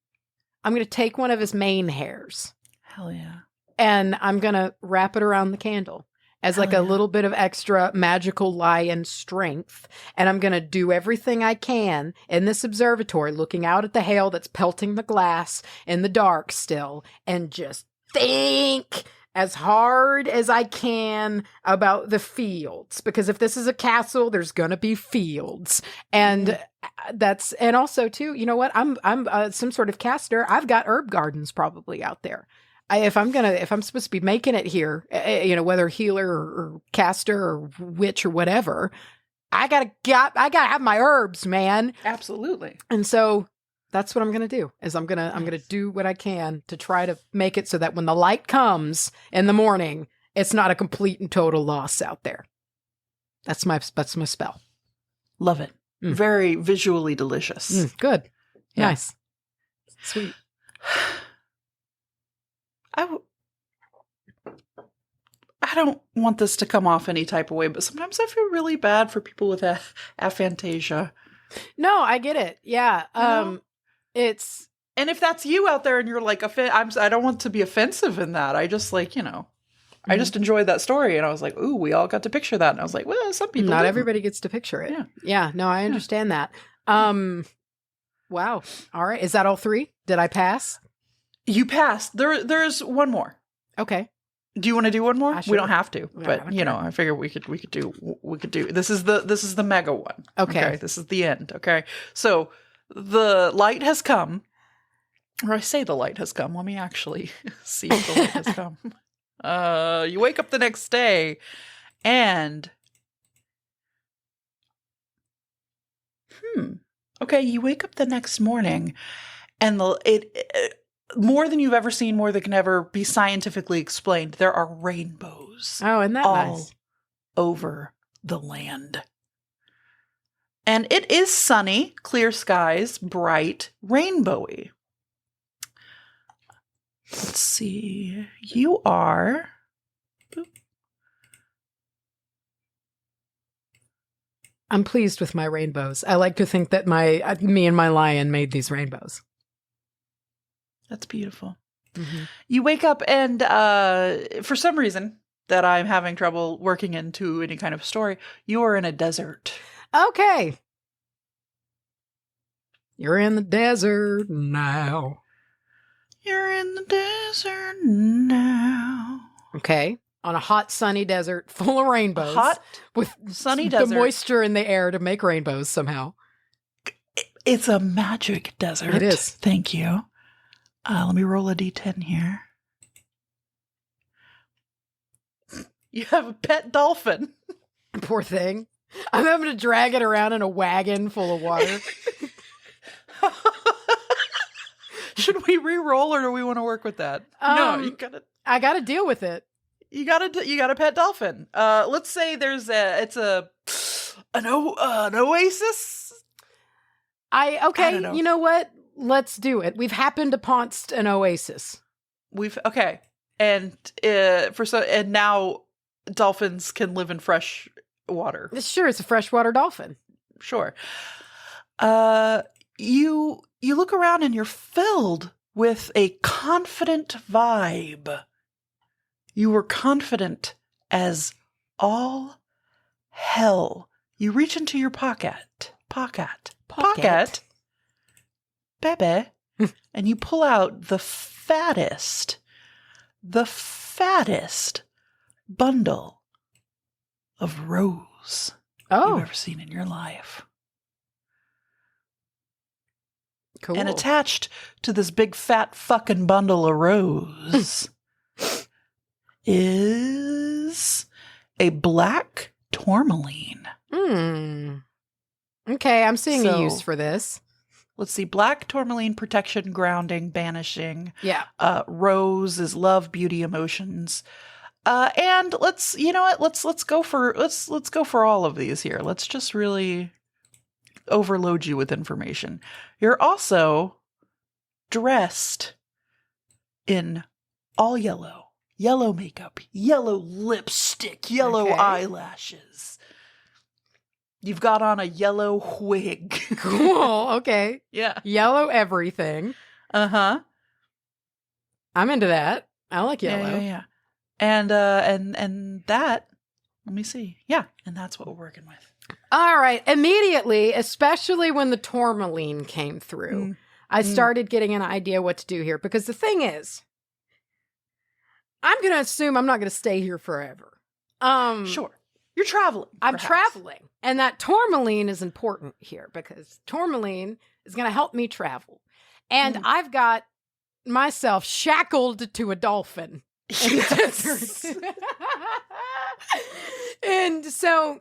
I'm going to take one of his mane hairs.
Hell yeah.
And I'm going to wrap it around the candle as like a little bit of extra magical lion strength. And I'm going to do everything I can in this observatory, looking out at the hail that's pelting the glass in the dark still, and just think as hard as I can about the fields. Because if this is a castle, there's going to be fields. And and also too, you know what? I'm some sort of caster. I've got herb gardens probably out there. If I'm supposed to be making it here, whether healer or caster or witch or whatever, I gotta have my herbs, man.
Absolutely.
And so that's what I'm gonna do. Is I'm gonna do what I can to try to make it so that when the light comes in the morning, it's not a complete and total loss out there. That's my spell.
Love it. Very visually delicious.
Good. Yeah. Nice. Sweet.
I don't want this to come off any type of way, but sometimes I feel really bad for people with aphantasia.
No, I get it. Yeah. And
if that's you out there and you're like, I don't want to be offensive in that. I just I just enjoyed that story, and I was like, ooh, we all got to picture that. And I was like, well, some people
not everybody gets to picture it. Yeah. No, I understand that. Wow. All right. Is that all three? Did I pass?
You passed. There's one more.
Okay.
Do you want to do one more?
Sure.
We don't have to, but I figure we could do. This is the mega one.
Okay.
This is the end. Okay. So the light has come, or I say the light has come. Let me actually see if the light has come. You wake up the next day, and okay, you wake up the next morning, and it more than you've ever seen, more than can ever be scientifically explained. There are rainbows.
Oh, isn't that nice?
Over the land. And it is sunny, clear skies, bright, rainbowy. Let's see. You are...
I'm pleased with my rainbows. I like to think that me and my lion made these rainbows.
That's beautiful. You wake up and for some reason that I'm having trouble working into any kind of story, you are in a desert.
Okay. You're in the desert now.
You're in the desert now.
Okay. On a hot, sunny desert full of rainbows.
Hot,
with
sunny desert.
The moisture in the air to make rainbows somehow.
It's a magic desert.
It is.
Thank you. Let me roll a d10 here. You have a pet dolphin.
Poor thing. I'm having to drag it around in a wagon full of water.
Should we re-roll, or do we want to work with that? No, you gotta.
I gotta deal with it.
You gotta pet dolphin. Let's say it's an oasis.
Okay.
I don't know.
You know what? Let's do it. We've happened upon an oasis.
Okay, and now dolphins can live in fresh water.
Sure, it's a freshwater dolphin.
Sure. You look around and you're filled with a confident vibe. You were confident as all hell. You reach into your pocket, Bebe, and you pull out the fattest bundle of rose you've ever seen in your life.
Cool.
And attached to this big fat fucking bundle of rose is a black tourmaline.
Okay, I'm seeing a use for this.
Let's see. Black tourmaline, protection, grounding, banishing.
Yeah.
Rose is love, beauty, emotions. And let's go for all of these here. Let's just really overload you with information. You're also dressed in all yellow makeup, yellow lipstick, yellow eyelashes. You've got on a yellow wig.
Cool. Okay.
Yeah.
Yellow everything.
Uh-huh.
I'm into that. I like yellow.
Yeah. And that, let me see. Yeah. And that's what we're working with.
All right. Immediately, especially when the tourmaline came through, I started getting an idea what to do here. Because the thing is, I'm going to assume I'm not going to stay here forever.
Sure. You're traveling.
I'm traveling. And that tourmaline is important here because tourmaline is going to help me travel. And I've got myself shackled to a dolphin.
Yes.
And so...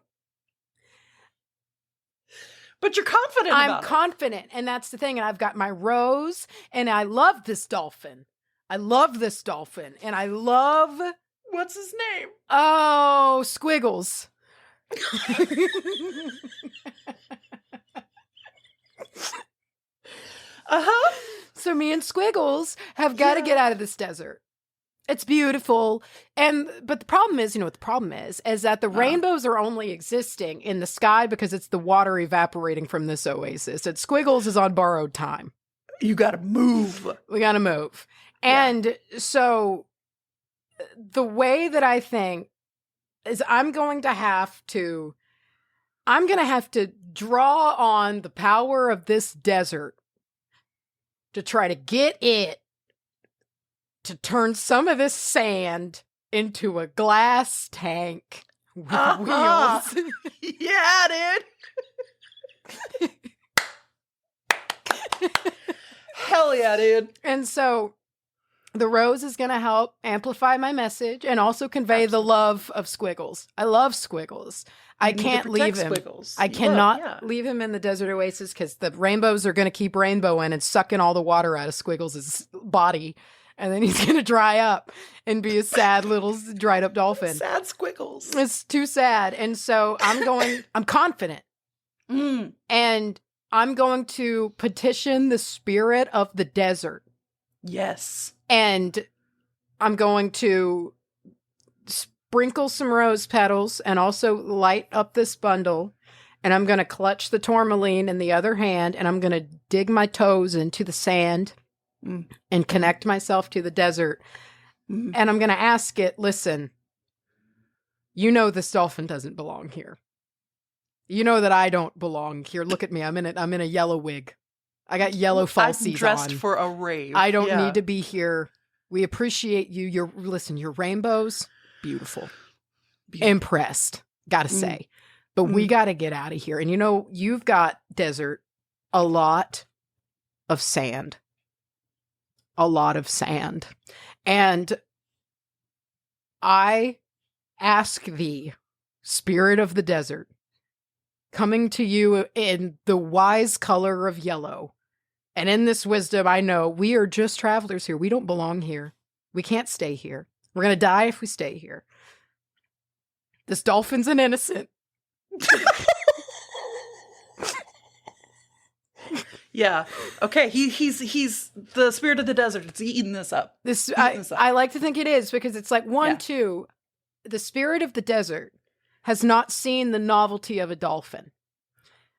But you're confident
I'm confident. And that's the thing. And I've got my rose. And I love this dolphin. And I love...
What's his name?
Oh, Squiggles. So me and Squiggles have got to get out of this desert. It's beautiful. But the problem is, you know what the problem is that the rainbows are only existing in the sky because it's the water evaporating from this oasis. And Squiggles is on borrowed time.
You got to move.
We got to move. And so the way that I think is I'm going to have to draw on the power of this desert to try to get it to turn some of this sand into a glass tank with wheels.
Yeah, dude. Hell yeah, dude.
And so the rose is going to help amplify my message and also convey the love of Squiggles. I love Squiggles. I can't leave him. Squiggles. I cannot leave him in the desert oasis because the rainbows are going to keep rainbowing and sucking all the water out of Squiggles' body. And then he's going to dry up and be a sad little dried up dolphin.
Sad Squiggles.
It's too sad. And so I'm confident. And I'm going to petition the spirit of the desert.
Yes.
And I'm going to sprinkle some rose petals and also light up this bundle. And I'm going to clutch the tourmaline in the other hand. And I'm going to dig my toes into the sand and connect myself to the desert. And I'm going to ask it, listen, you know this dolphin doesn't belong here. You know that I don't belong here. Look at me. I'm in a yellow wig. I got yellow falsies on.
I'm dressed for a rave.
I don't need to be here. We appreciate you. Your rainbows, beautiful. Impressed, gotta say. But we gotta get out of here. And you know, you've got desert, a lot of sand. And I ask thee, spirit of the desert, coming to you in the wise color of yellow. And in this wisdom, I know we are just travelers here. We don't belong here. We can't stay here. We're going to die if we stay here. This dolphin's an innocent.
Yeah. Okay. He's the spirit of the desert. It's eating this up.
I like to think it is, because it's like two. The spirit of the desert has not seen the novelty of a dolphin.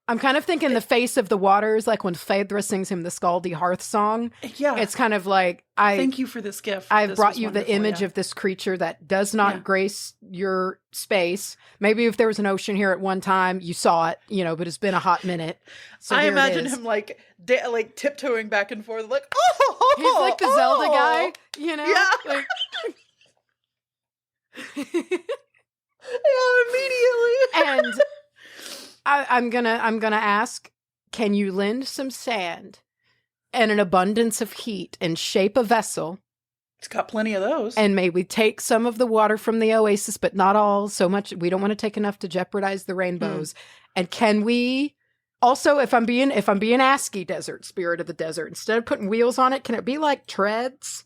I'm kind of thinking the face of the waters, like when Phaedra sings him the Scaldy Hearth song.
Yeah.
It's kind of like,
thank you for this gift.
I've brought you the image of this creature that does not grace your space. Maybe if there was an ocean here at one time, you saw it, but it's been a hot minute. So
I imagine him like tiptoeing back and forth, like,
he's like the Zelda guy,
Yeah.
Like,
yeah, immediately.
And I'm gonna ask, can you lend some sand and an abundance of heat and shape a vessel?
It's got plenty of those.
And may we take some of the water from the oasis, but not all, so much. We don't want to take enough to jeopardize the rainbows. And can we also, if I'm being ASCII desert, spirit of the desert, instead of putting wheels on it, can it be like treads?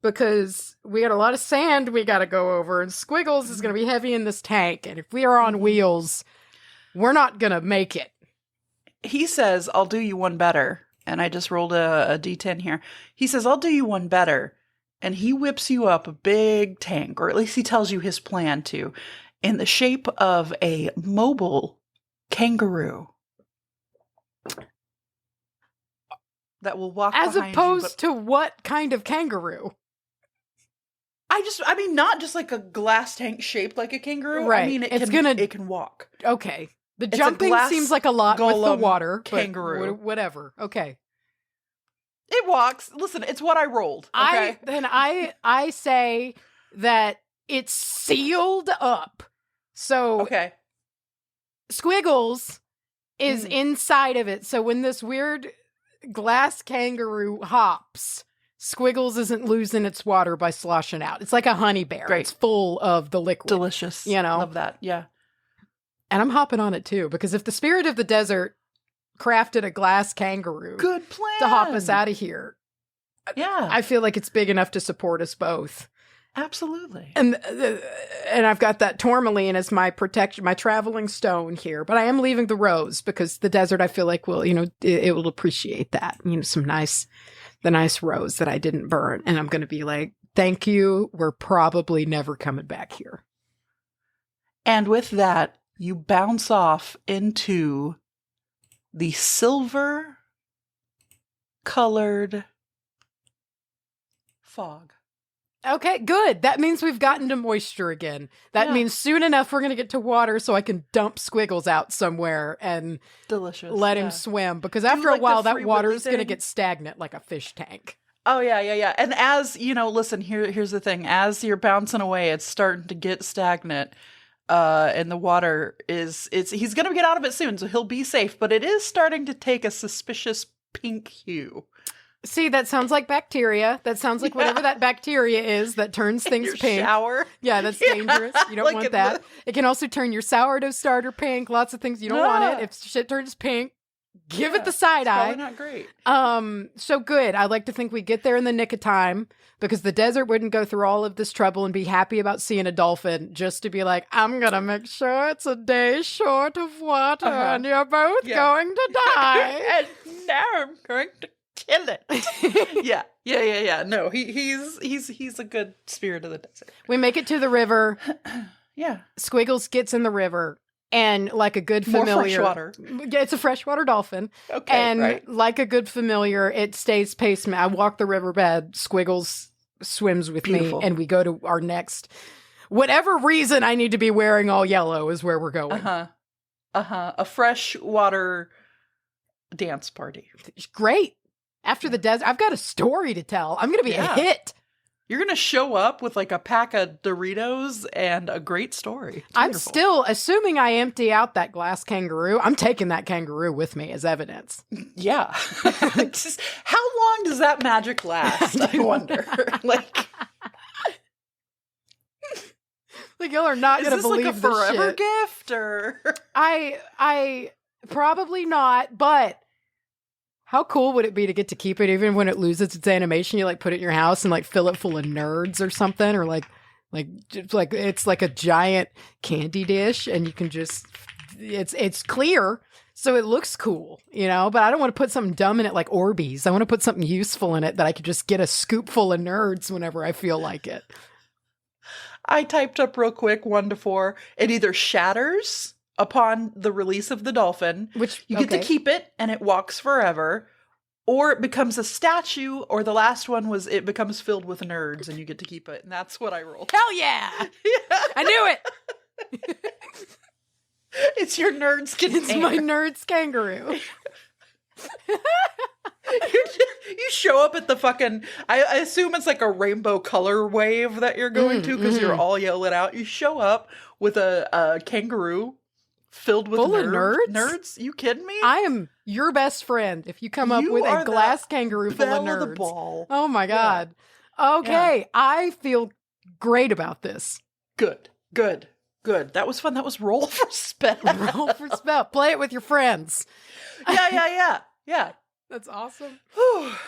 Because we got a lot of sand we got to go over, and Squiggles is going to be heavy in this tank. And if we are on wheels, we're not going to make it.
He says, I'll do you one better. And I just rolled a D10 here. He says, I'll do you one better. And he whips you up a big tank, or at least he tells you his plan to, in the shape of a mobile kangaroo that will walk
as
behind
opposed to what kind of kangaroo?
I mean, not just like a glass tank shaped like a kangaroo.
Right.
I mean, it can walk.
Okay. The jumping seems like a lot with the water.
Kangaroo.
Whatever. Okay.
It walks. Listen, it's what I rolled. Okay?
I say that it's sealed up. So
okay.
Squiggles is inside of it. So when this weird glass kangaroo hops, Squiggles isn't losing its water by sloshing out. It's like a honey bear.
Great.
It's full of the liquid.
Delicious. Love that. Yeah.
And I'm hopping on it too, because if the spirit of the desert crafted a glass kangaroo
good plan
to hop us out of here, I feel like it's big enough to support us both.
Absolutely.
And I've got that tourmaline as my protection, my traveling stone here, but I am leaving the rose because the desert, I feel like it will appreciate that. The nice rose that I didn't burn. And I'm going to be like, thank you. We're probably never coming back here.
And with that, you bounce off into the silver colored fog.
Okay, good. That means we've gotten to moisture again. That means soon enough we're going to get to water so I can dump Squiggles out somewhere and let him swim. Because after a while, that water is going to get stagnant like a fish tank.
Oh, yeah. And as, listen, here's the thing. As you're bouncing away, it's starting to get stagnant. And the water he's going to get out of it soon, so he'll be safe. But it is starting to take a suspicious pink hue.
See, that sounds like bacteria. That sounds like whatever that bacteria is that turns things
your
pink.
Shower.
Yeah, that's dangerous. You don't want that. It can also turn your sourdough starter pink. Lots of things. You don't want it. If shit turns pink, give it the side eye.
Probably not great.
So good. I like to think we get there in the nick of time, because the desert wouldn't go through all of this trouble and be happy about seeing a dolphin just to be like, I'm going to make sure it's a day short of water and you're both going to die.
And now I'm going to kill it. Yeah. No, he's a good spirit of the desert.
We make it to the river.
Yeah.
Squiggles gets in the river. And like a good familiar,
more freshwater.
It's a freshwater dolphin.
Okay,
and like a good familiar, it stays pace. I walk the riverbed. Squiggles swims with me, and we go to our next. Whatever reason I need to be wearing all yellow is where we're going.
A freshwater dance party.
Great. After the desert, I've got a story to tell. I'm going to be a hit.
You're going to show up with like a pack of Doritos and a great story.
I'm still, assuming I empty out that glass kangaroo, I'm taking that kangaroo with me as evidence.
Yeah. How long does that magic last? I wonder.
Like, y'all are not going to believe
this. Is this like a forever
shit.
gift or?
I probably not, but how cool would it be to get to keep it even when it loses its animation? You like put it in your house and like fill it full of nerds or something, or like it's like a giant candy dish and you can just, it's clear. So it looks cool, you know, but I don't want to put something dumb in it like Orbeez. I want to put something useful in it that I could just get a scoop full of nerds whenever I feel like it.
I typed up real quick 1 to 4. It either shatters upon the release of the dolphin, which you get to keep it and it walks forever, or it becomes a statue, or the last one was it becomes filled with nerds and you get to keep it. And that's what I rolled.
Hell yeah! I knew it!
It's your nerds container.
It's my nerds kangaroo.
You show up at the fucking, I assume it's like a rainbow color wave that you're going to because you're all yelling out. You show up with a kangaroo filled with
full of nerds?
Nerds? You kidding me?
I am your best friend if you come up with a glass kangaroo full of nerds.
The ball.
Oh my God. Yeah. Okay. Yeah. I feel great about this.
Good. That was fun. That was roll for spell.
Roll for spell. Play it with your friends.
Yeah.
That's awesome.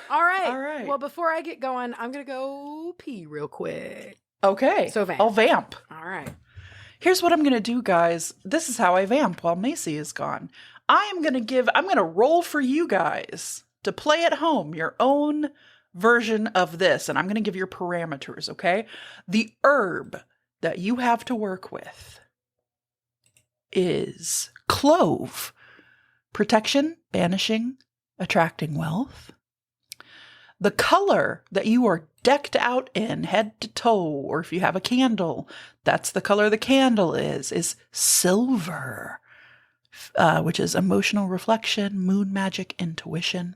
All right. Well, before I get going, I'm going to go pee real quick.
Okay.
So vamp.
I'll vamp.
All right.
Here's what I'm going to do, guys. This is how I vamp while Macy is gone. I'm going to roll for you guys to play at home your own version of this. And I'm going to give your parameters, okay? The herb that you have to work with is clove. Protection, banishing, attracting wealth. The color that you are decked out in head to toe, or if you have a candle, that's the color the candle is silver, which is emotional reflection, moon magic, intuition.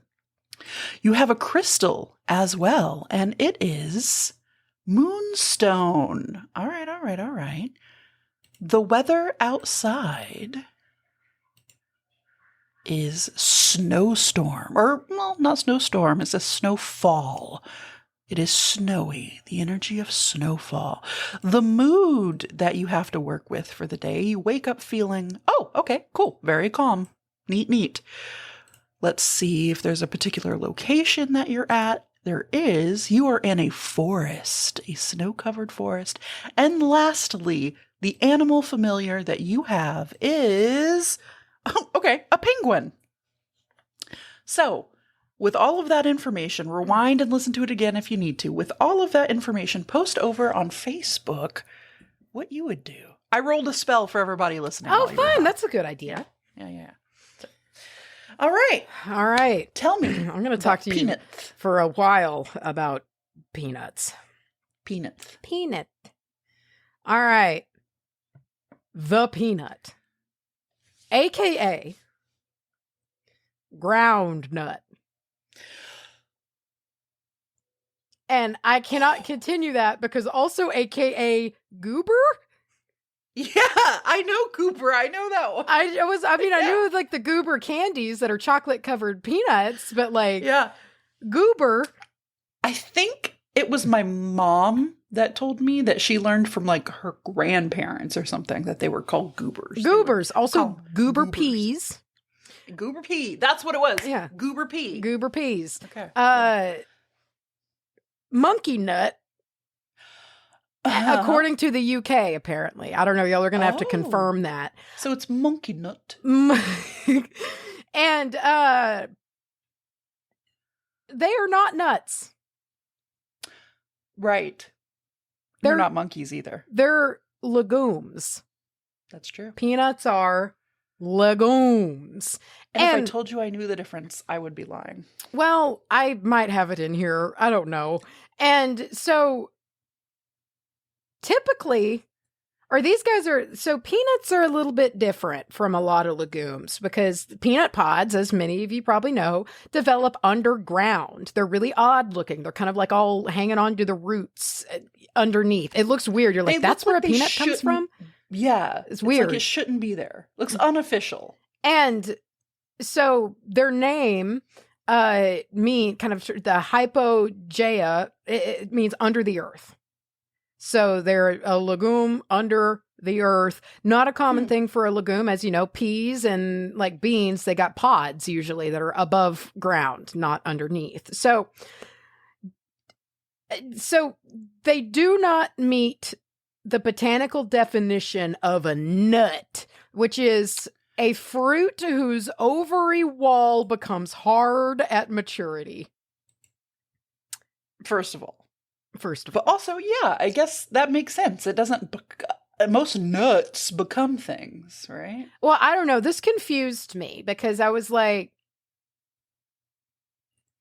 You have a crystal as well, and it is moonstone. All right. The weather outside is snowstorm, or, well, not snowstorm, it's a snowfall. It is snowy, the energy of snowfall. The mood that you have to work with for the day, you wake up feeling, oh, okay, cool, very calm, neat. Let's see if there's a particular location that you're at. There is. You are in a forest, a snow-covered forest. And lastly, the animal familiar that you have is, a penguin. So, with all of that information, rewind and listen to it again if you need to. With all of that information, post over on Facebook what you would do. I rolled a spell for everybody listening.
Oh, fun. That's a good idea.
Yeah. All right. Tell me.
I'm going to talk to you for a while about peanuts.
Peanut.
All right. The peanut. AKA ground nut. And I cannot continue that because also AKA goober.
Yeah, I know goober. I know that one.
I knew like the goober candies that are chocolate covered peanuts, but like goober.
I think it was my mom that told me that she learned from like her grandparents or something that they were called goobers.
Also goober peas.
Goober pea. That's what it was.
Yeah.
Goober pea.
Goober peas.
Okay.
Monkey nut. According to the UK, apparently. I don't know. Y'all are going to have to confirm that.
So it's monkey nut.
And they are not nuts.
Right. They're not monkeys either.
They're legumes.
That's true.
Peanuts are legumes.
And if I told you I knew the difference, I would be lying.
Well, I might have it in here. I don't know. And so typically, peanuts are a little bit different from a lot of legumes because peanut pods, as many of you probably know, develop underground. They're really odd looking. They're kind of like all hanging on to the roots underneath. It looks weird. You're like, that's where a peanut comes from?
Yeah.
It's weird.
Like it shouldn't be there. Looks unofficial.
And so their name mean kind of the hypogea, it means under the earth. So they're a legume under the earth. Not a common thing for a legume. As you know, peas and like beans, they got pods usually that are above ground, not underneath. So they do not meet the botanical definition of a nut, which is a fruit whose ovary wall becomes hard at maturity.
First of all. But also, yeah, I guess that makes sense. It doesn't... most nuts become things, right?
Well, I don't know. This confused me because I was like...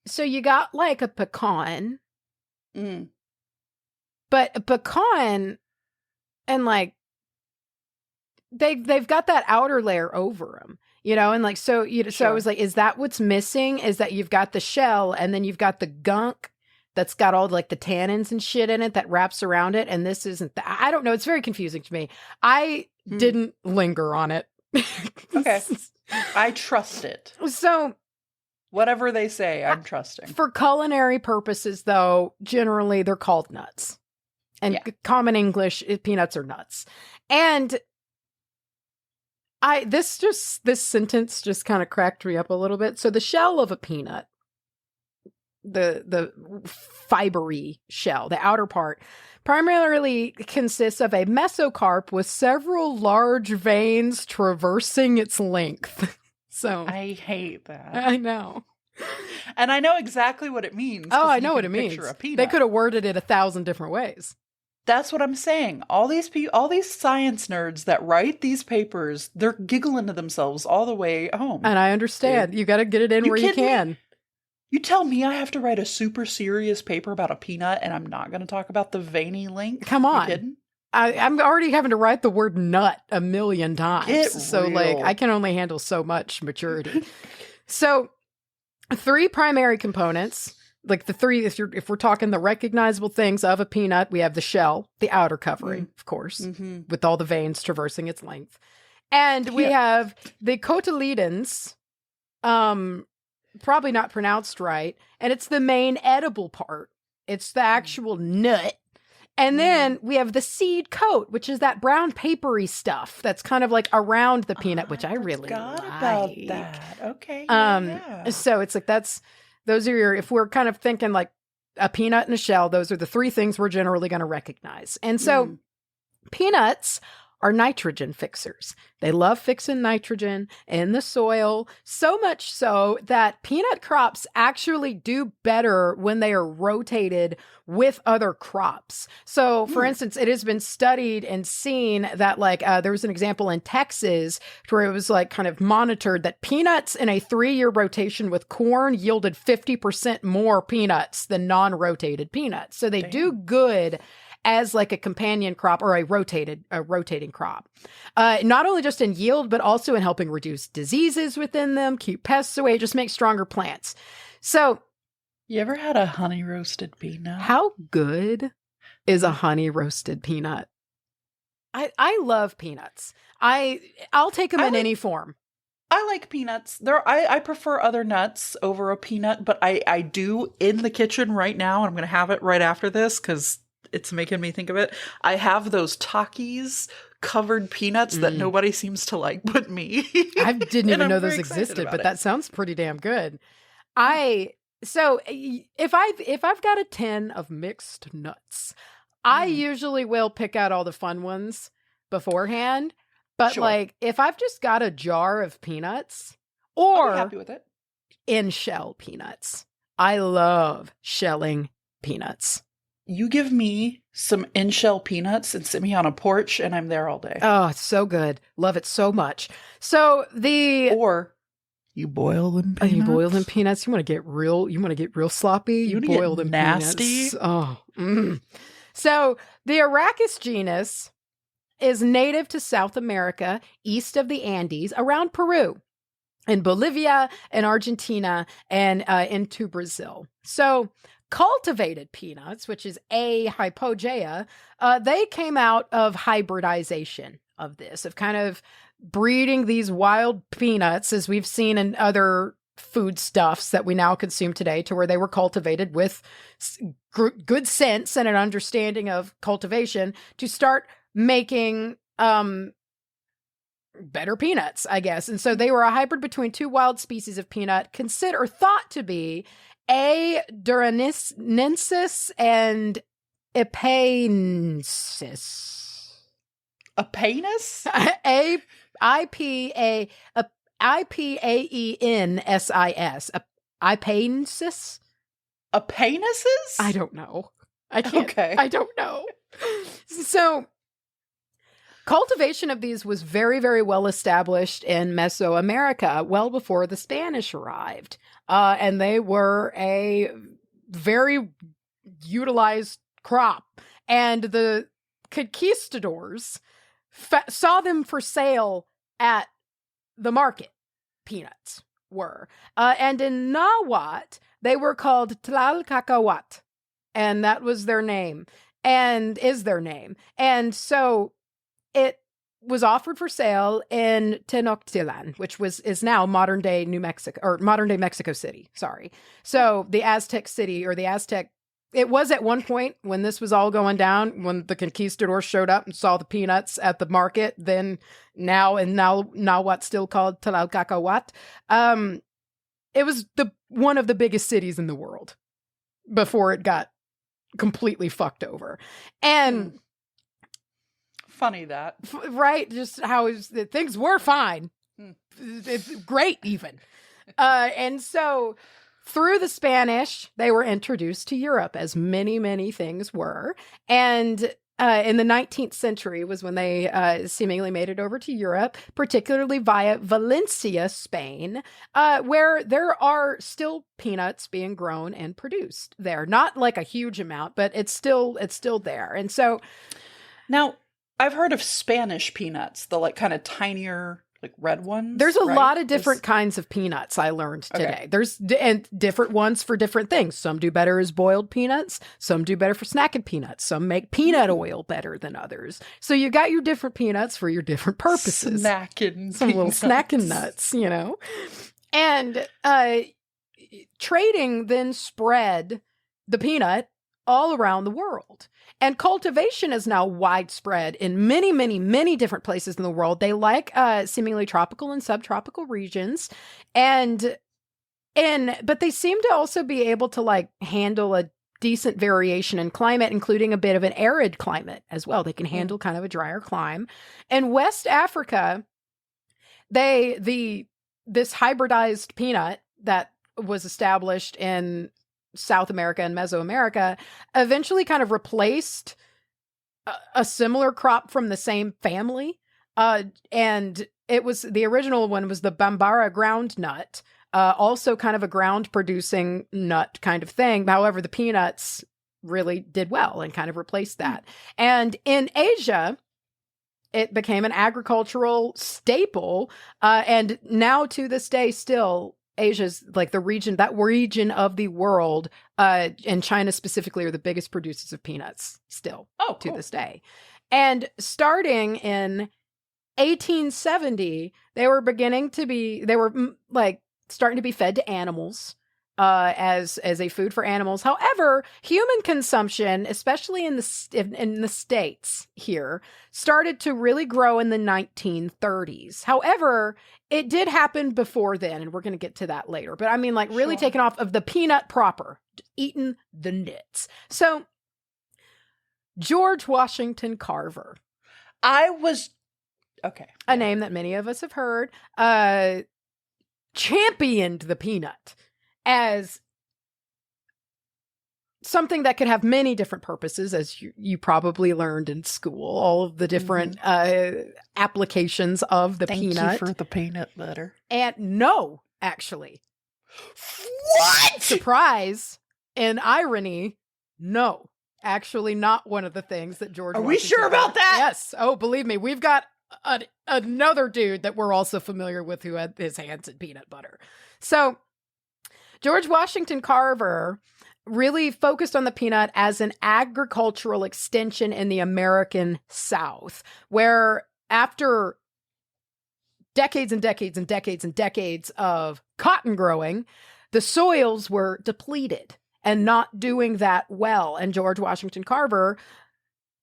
So you got like a pecan... But a pecan and like they've got that outer layer over them, you know, and like so I was like, is that what's missing? Is that you've got the shell and then you've got the gunk that's got all like the tannins and shit in it that wraps around it, and this isn't that. I don't know. It's very confusing to me. I didn't linger on it.
Okay, I trust it.
So.
Whatever they say, I'm trusting. For
culinary purposes, though, generally they're called nuts. And common English, peanuts are nuts. And this sentence just kind of cracked me up a little bit. So the shell of a peanut, the fibery shell, the outer part, primarily consists of a mesocarp with several large veins traversing its length. So
I hate that.
I know.
And I know exactly what it means.
Oh, I know what it means. They could have worded it 1,000 different ways.
That's what I'm saying. All these science nerds that write these papers, they're giggling to themselves all the way home.
And I understand. Dude. You got to get it in where you can.
Me? You tell me I have to write a super serious paper about a peanut and I'm not going to talk about the veiny link?
Come on.
You kidding?
I'm already having to write the word nut 1,000,000 times. So like I can only handle so much maturity. So 3 primary components, like the 3, if we're talking the recognizable things of a peanut, we have the shell, the outer covering, of course, with all the veins traversing its length. And we have the cotyledons, probably not pronounced right. And it's the main edible part. It's the actual nut. And then we have the seed coat, which is that brown papery stuff that's kind of like around the peanut, which I really like.
About that. Okay.
So it's like those are your, if we're kind of thinking like a peanut and a shell, those are the 3 things we're generally going to recognize. And so peanuts are nitrogen fixers. They love fixing nitrogen in the soil, so much so that peanut crops actually do better when they are rotated with other crops. So, for instance, it has been studied and seen that like there was an example in Texas where it was like kind of monitored that peanuts in a 3-year rotation with corn yielded 50% more peanuts than non-rotated peanuts. So they do good as like a companion crop or a rotating crop. Not only just in yield, but also in helping reduce diseases within them, keep pests away, just make stronger plants. So,
you ever had a honey roasted peanut?
How good is a honey roasted peanut? I love peanuts. I'll take them in any form.
I like peanuts. I prefer other nuts over a peanut, but I do in the kitchen right now, and I'm going to have it right after this because it's making me think of it. I have those Takis covered peanuts that nobody seems to like but me.
I didn't even know those existed, but that sounds pretty damn good. So if I've got a tin of mixed nuts, I usually will pick out all the fun ones beforehand. But like if I've just got a jar of peanuts or
happy with it.
In shell peanuts, I love shelling peanuts.
You give me some in-shell peanuts and sit me on a porch and I'm there all day.
Oh, it's so good. Love it so much. So
Or you boil them peanuts.
You boil them peanuts. You want to get real sloppy. You boil them
nasty.
Peanuts. Oh. So the Arachis genus is native to South America, east of the Andes, around Peru, in Bolivia, and Argentina, and into Brazil. So cultivated peanuts, which is A. hypogea, they came out of hybridization of kind of breeding these wild peanuts, as we've seen in other foodstuffs that we now consume today, to where they were cultivated with good sense and an understanding of cultivation to start making better peanuts, I guess. And so they were a hybrid between two wild species of peanut, thought to be A. duranensis and Ipaensis.
Apaensis?
Ipaensis. Ipaensis?
Apaenises?
I don't know. I can't.
Okay.
I don't know. So cultivation of these was very, very well established in Mesoamerica well before the Spanish arrived. And they were a very utilized crop. And the conquistadors saw them for sale at the market. Peanuts were. And in Nahuatl, they were called Tlalcacahuat. And that was their name. And is their name. And so it was offered for sale in Tenochtitlan, which is now modern day New Mexico, or modern day Mexico City. Sorry. So the Aztec city, or the Aztec, it was at one point when this was all going down, when the conquistadors showed up and saw the peanuts at the market, then now what's still called Tlalcacahuat. It was one of the biggest cities in the world before it got completely fucked over. And
funny that.
Right? Just how things were fine. It's great even. And so through the Spanish, they were introduced to Europe, as many, many things were. And in the 19th century was when they seemingly made it over to Europe, particularly via Valencia, Spain, where there are still peanuts being grown and produced there. Not like a huge amount, but it's still there. And so
now I've heard of Spanish peanuts, the like kind of tinier, like red ones.
There's a lot of different kinds of peanuts, I learned today.
Okay.
There's and different ones for different things. Some do better as boiled peanuts. Some do better for snacking peanuts. Some make peanut oil better than others. So you got your different peanuts for your different purposes. Some little snacking nuts, you know. And trading then spread the peanut all around the world. And cultivation is now widespread in many, many, many different places in the world. They like seemingly tropical and subtropical regions. But they seem to also be able to like handle a decent variation in climate, including a bit of an arid climate as well. They can handle kind of a drier climate. In West Africa, this hybridized peanut that was established in South America and Mesoamerica eventually kind of replaced a similar crop from the same family. And it was the original one was the Bambara ground nut, also kind of a ground producing nut kind of thing. However, the peanuts really did well and kind of replaced that. And in Asia, it became an agricultural staple. And now to this day, still Asia's like that region of the world, and China specifically, are the biggest producers of peanuts still to this day. And starting in 1870, they were starting to be fed to animals as a food for animals. However, human consumption, especially in the States here, started to really grow in the 1930s. However, it did happen before then, and we're going to get to that later. But I mean, like really taking off of the peanut proper, eating the nits. So, George Washington Carver. A name that many of us have heard, championed the peanut as something that could have many different purposes, as you probably learned in school, all of the different applications of the peanut.
Thank you for the peanut butter.
And no, actually.
What?
Surprise and irony, no. Actually not one of the things that George Washington
we sure about that?
Yes. Oh, believe me, we've got another dude that we're also familiar with who had his hands in peanut butter. So, George Washington Carver really focused on the peanut as an agricultural extension in the American South, where after decades and decades and decades and decades of cotton growing, the soils were depleted and not doing that well. And George Washington Carver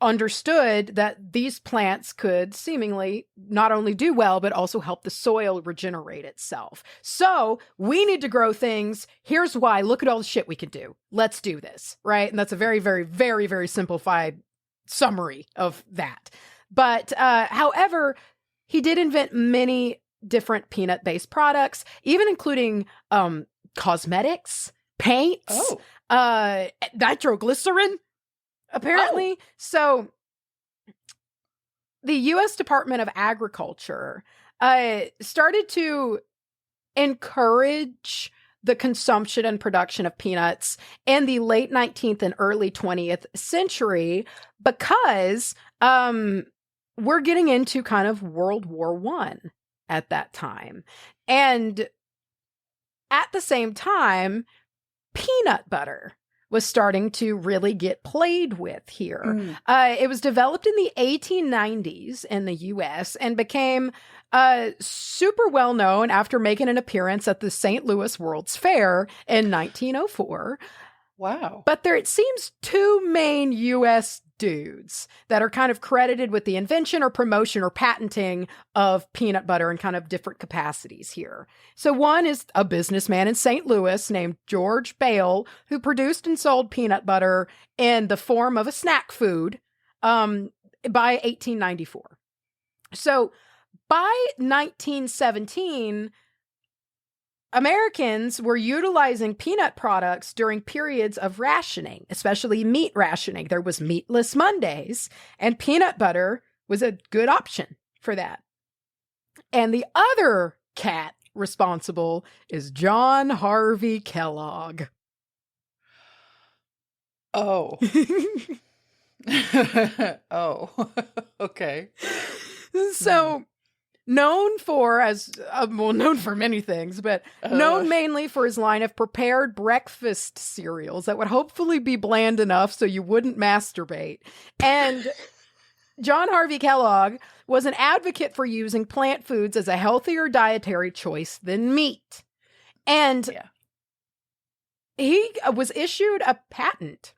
understood that these plants could seemingly not only do well, but also help the soil regenerate itself. So we need to grow things. Here's why. Look at all the shit we can do. Let's do this, right? And that's a very, very, very, very simplified summary of that. But however, he did invent many different peanut-based products, even including cosmetics, paints, nitroglycerin, apparently. So the U.S. Department of Agriculture started to encourage the consumption and production of peanuts in the late 19th and early 20th century because we're getting into kind of World War I at that time. And at the same time, peanut butter was starting to really get played with here. It was developed in the 1890s in the U.S. and became super well known after making an appearance at the St. Louis World's Fair in 1904.
Wow.
But it seems two main U.S. dudes that are kind of credited with the invention or promotion or patenting of peanut butter in kind of different capacities here. So one is a businessman in St. Louis named George Bale, who produced and sold peanut butter in the form of a snack food by 1894. So by 1917, Americans were utilizing peanut products during periods of rationing, especially meat rationing. There was meatless Mondays, and peanut butter was a good option for that. And the other cat responsible is John Harvey Kellogg.
Oh. Oh. Okay.
So known for known for many things, but known mainly for his line of prepared breakfast cereals that would hopefully be bland enough so you wouldn't masturbate. And John Harvey Kellogg was an advocate for using plant foods as a healthier dietary choice than meat. And he was issued a patent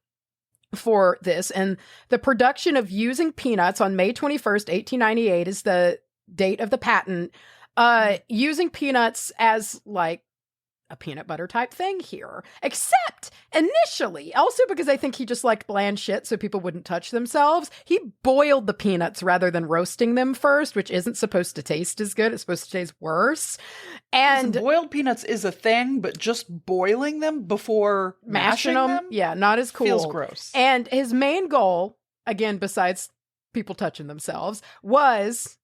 for this, and the production of using peanuts on May 21st, 1898 is the date of the patent, using peanuts as like a peanut butter type thing here, except initially, also because I think he just liked bland shit so people wouldn't touch themselves, he boiled the peanuts rather than roasting them first, which isn't supposed to taste as good. It's supposed to taste worse. And
boiled peanuts is a thing, but just boiling them before mashing them?
Yeah, not as cool.
Feels gross.
And his main goal, again, besides people touching themselves, was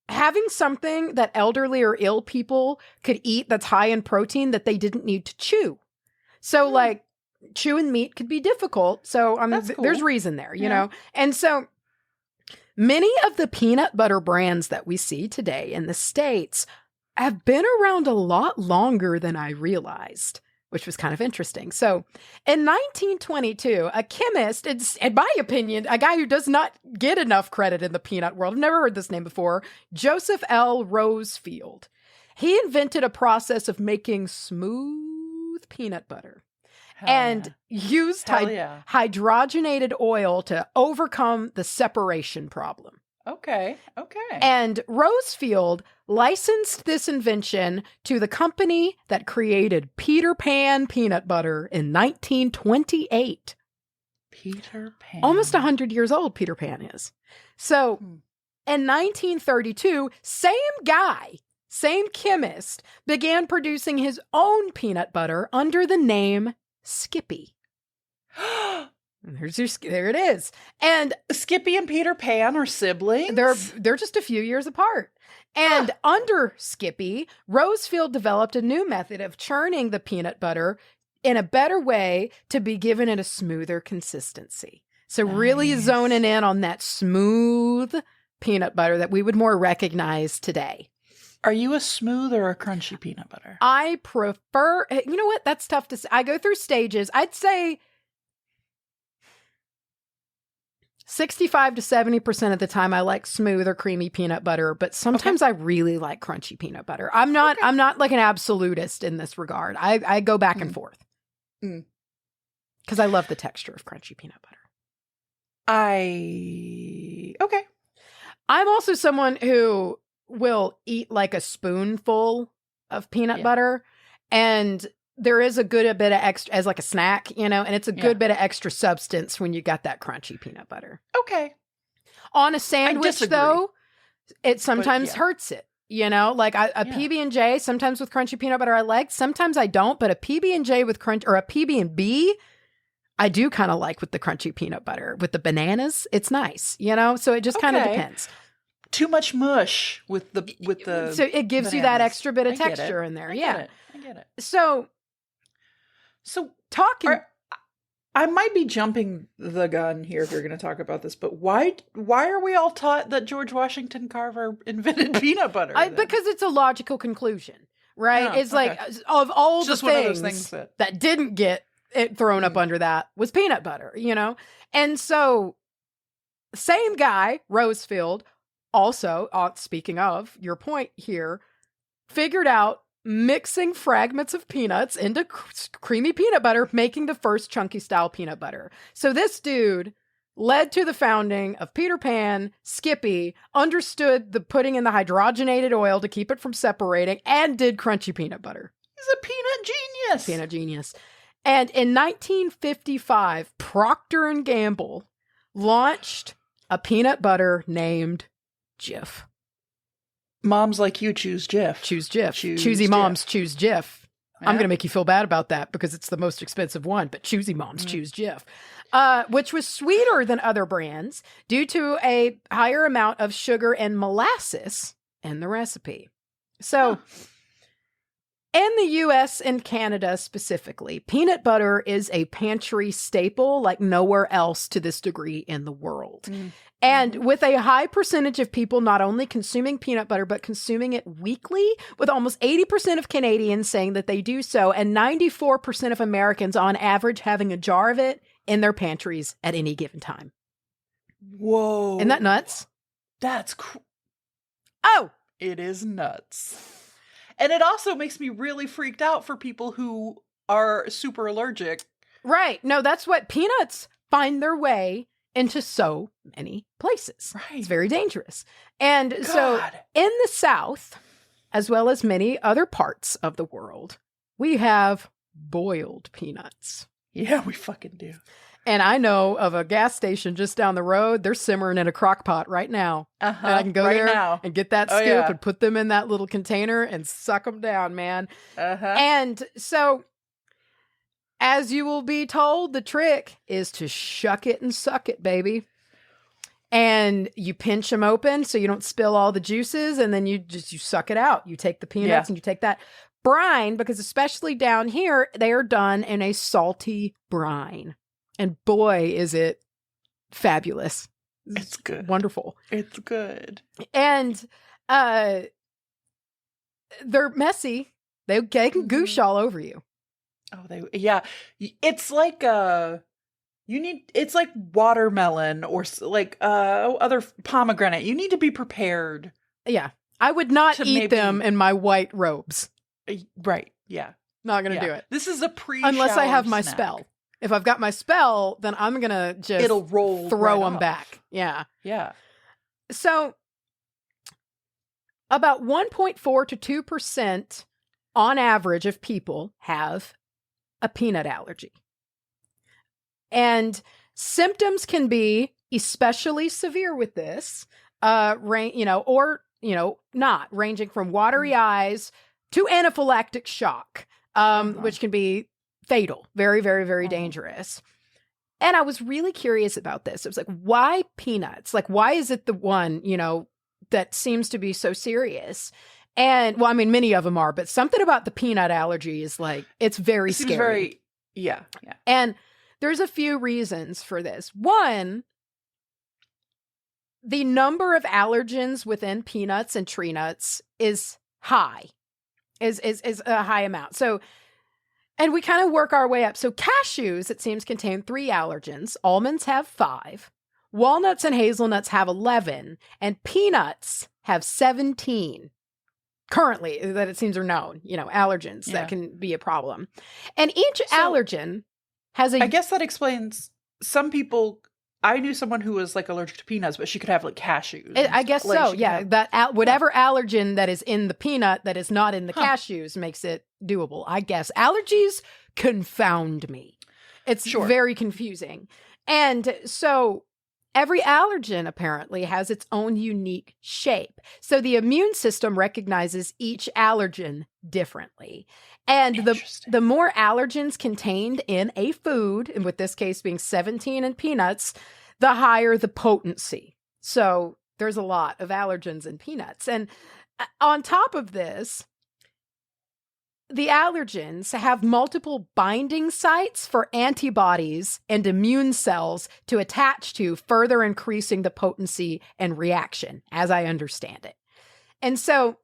having something that elderly or ill people could eat that's high in protein that they didn't need to chew. So like chewing meat could be difficult. So cool. There's reason there, you know? And so many of the peanut butter brands that we see today in the States have been around a lot longer than I realized, which was kind of interesting. So in 1922, a chemist, in my opinion, a guy who does not get enough credit in the peanut world, I've never heard this name before, Joseph L. Rosefield. He invented a process of making smooth peanut butter and used hydrogenated oil to overcome the separation problem.
Okay.
And Rosefield licensed this invention to the company that created Peter Pan peanut butter in 1928.
Peter Pan.
Almost 100 years old, Peter Pan is. So in 1932, same guy, same chemist, began producing his own peanut butter under the name Skippy. There it is. And
Skippy and Peter Pan are siblings?
They're just a few years apart. And under Skippy, Rosefield developed a new method of churning the peanut butter in a better way to be given it a smoother consistency. So really zoning in on that smooth peanut butter that we would more recognize today.
Are you a smooth or a crunchy peanut butter?
I prefer, you know what? That's tough to say. I go through stages. I'd say 65 to 70% of the time I like smooth or creamy peanut butter, but sometimes I really like crunchy peanut butter. I'm not like an absolutist in this regard. I go back and forth. Because I love the texture of crunchy peanut butter.
Okay.
I'm also someone who will eat like a spoonful of peanut butter, and there is a good bit of extra as like a snack, and it's a good bit of extra substance when you got that crunchy peanut butter.
Okay.
On a sandwich, though, it sometimes hurts it. Like a PB&J, sometimes with crunchy peanut butter I like, sometimes I don't, but a PB&J with crunch, or a PB&B, I do kind of like with the crunchy peanut butter. With the bananas, it's nice, so it just kind of depends.
Too much mush with the
so it gives you that extra bit of texture in there.
I get it.
So talking...
I might be jumping the gun here if you're going to talk about this, but why are we all taught that George Washington Carver invented peanut butter?
Because it's a logical conclusion, right? Yeah, it's like, of all the things that didn't get it thrown up under that was peanut butter, And so, same guy, Rosefield, also, speaking of your point here, figured out mixing fragments of peanuts into creamy peanut butter, making the first chunky style peanut butter. So this dude led to the founding of Peter Pan, Skippy, understood the putting in the hydrogenated oil to keep it from separating, and did crunchy peanut butter.
He's a peanut genius.
And in 1955, Procter & Gamble launched a peanut butter named Jif.
Moms like you choose Jif.
Choose Jif. Choosy moms choose Jif. Yeah. I'm going to make you feel bad about that because it's the most expensive one, but choosy moms choose Jif. Which was sweeter than other brands due to a higher amount of sugar and molasses in the recipe. So, in the US and Canada specifically, peanut butter is a pantry staple like nowhere else to this degree in the world. And with a high percentage of people not only consuming peanut butter, but consuming it weekly, with almost 80% of Canadians saying that they do so, and 94% of Americans on average having a jar of it in their pantries at any given time.
Whoa.
Isn't that nuts?
That's it is nuts. And it also makes me really freaked out for people who are super allergic.
Right. No, that's what peanuts find their way into so many places.
Right.
It's very dangerous. And so in the South, as well as many other parts of the world, we have boiled peanuts.
Yeah, we fucking do.
And I know of a gas station just down the road. They're simmering in a crock pot right now. And I can go there and get that scoop and put them in that little container and suck them down, man. And so, as you will be told, the trick is to shuck it and suck it, baby. And you pinch them open so you don't spill all the juices, and then you suck it out. You take the peanuts and you take that brine, because especially down here, they are done in a salty brine. And boy, is it fabulous.
It's good.
Wonderful.
It's good.
And they're messy. They can goosh all over you.
Oh, it's like it's like watermelon or like other pomegranate. You need to be prepared.
Yeah. I would not eat them in my white robes.
Right. Yeah.
Not going to do it.
This is a pre-shower
unless I have my
snack.
spell. If I've got my spell, then I'm going to just
it'll roll
throw
right
them
off.
back. Yeah.
Yeah.
So about 1.4 to 2% on average of people have a peanut allergy. And symptoms can be especially severe with this, not, ranging from watery eyes to anaphylactic shock, which can be fatal, very, very, very dangerous. And I was really curious about this. It was like, why peanuts? Like, why is it the one, that seems to be so serious? And, well, I mean, many of them are, but something about the peanut allergy is like, it's very scary.
Yeah.
And there's a few reasons for this. One, the number of allergens within peanuts and tree nuts is high, is a high amount. So, and we kind of work our way up. So cashews, it seems, contain 3 allergens. Almonds have 5. Walnuts and hazelnuts have 11, and peanuts have 17. Currently, that it seems are known, allergens that can be a problem. And each allergen has
I guess that explains some people. I knew someone who was like allergic to peanuts, but she could have like cashews.
I guess so. Yeah. Whatever allergen that is in the peanut that is not in the cashews makes it doable. I guess allergies confound me. It's very confusing. And so every allergen apparently has its own unique shape. So the immune system recognizes each allergen differently. And the more allergens contained in a food, and with this case being 17 in peanuts, the higher the potency. So there's a lot of allergens in peanuts. And on top of this, the allergens have multiple binding sites for antibodies and immune cells to attach to, further increasing the potency and reaction, as I understand it. And so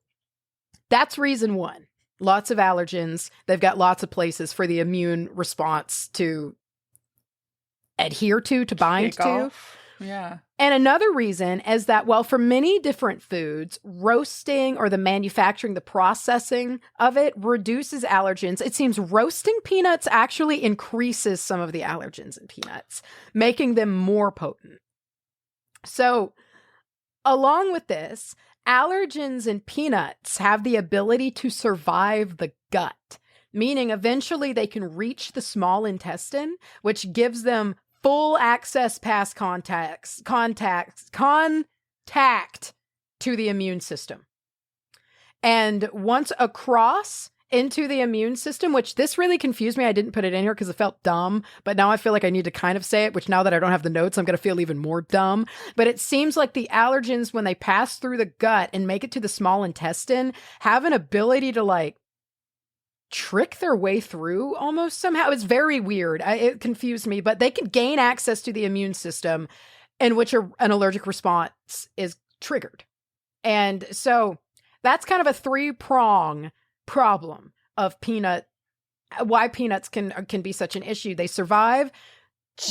that's reason one. Lots of allergens. They've got lots of places for the immune response to adhere to bind to.
Yeah.
And another reason is that, well, for many different foods, roasting or the manufacturing, the processing of it reduces allergens. It seems roasting peanuts actually increases some of the allergens in peanuts, making them more potent. So along with this, allergens in peanuts have the ability to survive the gut, meaning eventually they can reach the small intestine, which gives them full access past contact to the immune system. And once across into the immune system, which this really confused me. I didn't put it in here because it felt dumb, but now I feel like I need to kind of say it, which now that I don't have the notes, I'm going to feel even more dumb. But it seems like the allergens, when they pass through the gut and make it to the small intestine, have an ability to like trick their way through almost somehow. It's very weird. It confused me, but they can gain access to the immune system in which an allergic response is triggered. And so that's kind of a 3-prong problem of why peanuts can be such an issue. They survive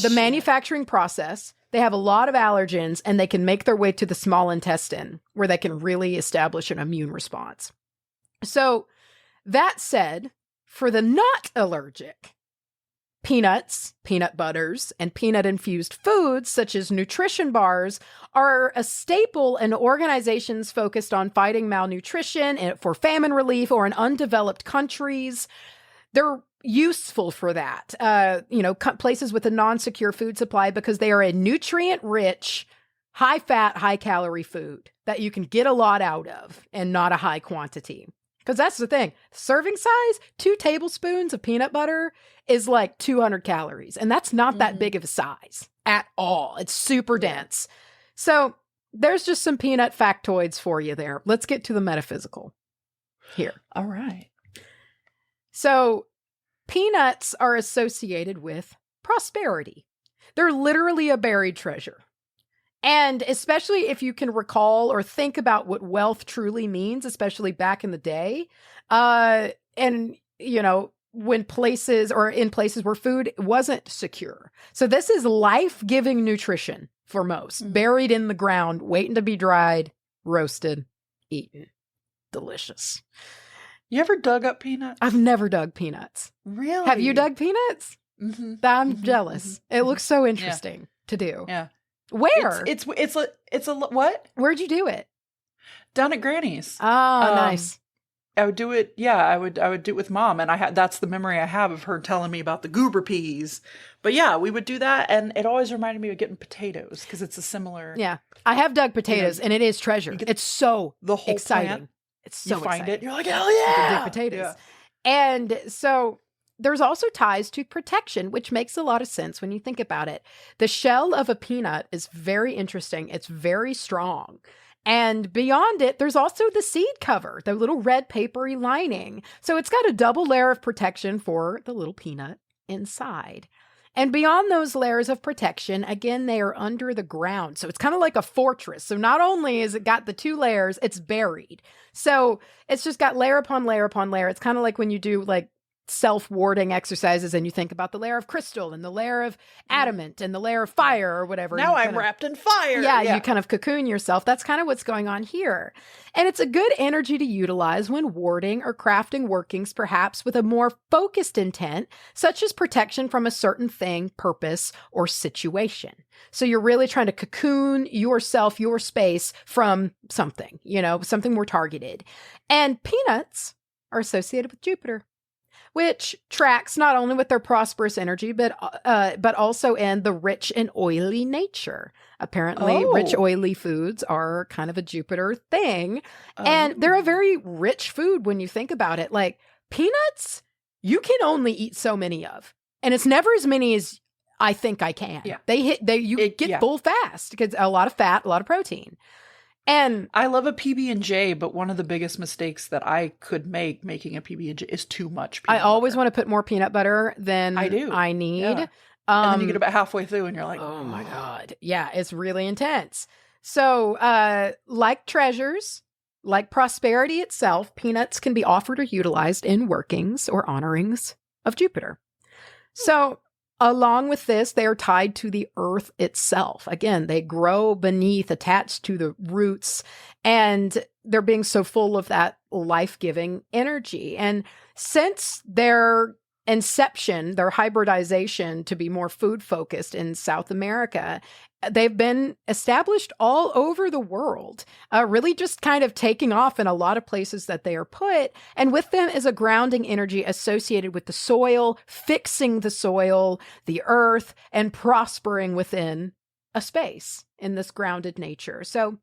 the manufacturing process. They have a lot of allergens, and they can make their way to the small intestine where they can really establish an immune response. So that said, for the not allergic, peanuts, peanut butters, and peanut-infused foods, such as nutrition bars, are a staple in organizations focused on fighting malnutrition and for famine relief or in undeveloped countries. They're useful for that, places with a non-secure food supply, because they are a nutrient-rich, high-fat, high-calorie food that you can get a lot out of and not a high quantity. Because that's the thing. Serving size, 2 tablespoons of peanut butter is like 200 calories. And that's not that big of a size at all. It's super dense. So there's just some peanut factoids for you there. Let's get to the metaphysical here.
All right.
So peanuts are associated with prosperity. They're literally a buried treasure. And especially if you can recall or think about what wealth truly means, especially back in the day, when places where food wasn't secure. So this is life-giving nutrition for most, buried in the ground, waiting to be dried, roasted, eaten. Delicious.
You ever dug up peanuts?
I've never dug peanuts.
Really?
Have you dug peanuts?
Mm-hmm.
I'm jealous. It looks so interesting to do.
Yeah.
Where?
It's a what?
Where'd you do it?
Down at Granny's.
Oh, nice.
I would do it. Yeah, I would do it with Mom, and that's the memory I have of her telling me about the goober peas. But yeah, we would do that, and it always reminded me of getting potatoes because it's a similar.
Yeah, I have dug potatoes, and it is treasure. It's so
the whole
exciting.
Plant,
it's so
you find
exciting.
it, you're like, hell yeah!
You can dig potatoes, and so. There's also ties to protection, which makes a lot of sense when you think about it. The shell of a peanut is very interesting. It's very strong. And beyond it, there's also the seed cover, the little red papery lining. So it's got a double layer of protection for the little peanut inside. And beyond those layers of protection, again, they are under the ground. So it's kind of like a fortress. So not only is it got the 2 layers, it's buried. So it's just got layer upon layer upon layer. It's kind of like when you do like self-warding exercises and you think about the layer of crystal and the layer of adamant and the layer of fire or whatever.
Now I'm wrapped in fire.
Yeah, you kind of cocoon yourself. That's kind of what's going on here. And it's a good energy to utilize when warding or crafting workings, perhaps with a more focused intent, such as protection from a certain thing, purpose, or situation. So you're really trying to cocoon yourself, your space from something, something more targeted. And peanuts are associated with Jupiter, which tracks not only with their prosperous energy, but also in the rich and oily nature. Apparently, rich, oily foods are kind of a Jupiter thing. And they're a very rich food when you think about it. Like peanuts, you can only eat so many of. And it's never as many as I think I can. Yeah. You get full fast because a lot of fat, a lot of protein. And
I love a PB&J, but one of the biggest mistakes that I could making a PB&J is too much peanut butter.
I always want to put more peanut butter than I need.
Yeah. And then you get about halfway through and you're like,
oh my God. Yeah, it's really intense. So like treasures, like prosperity itself, peanuts can be offered or utilized in workings or honorings of Jupiter. So along with this, they are tied to the earth itself. Again, they grow beneath, attached to the roots, and they're being so full of that life-giving energy. And since their inception, their hybridization to be more food-focused in South America, they've been established all over the world, really just kind of taking off in a lot of places that they are put. And with them is a grounding energy associated with the soil, fixing the soil, the earth, and prospering within a space in this grounded nature. So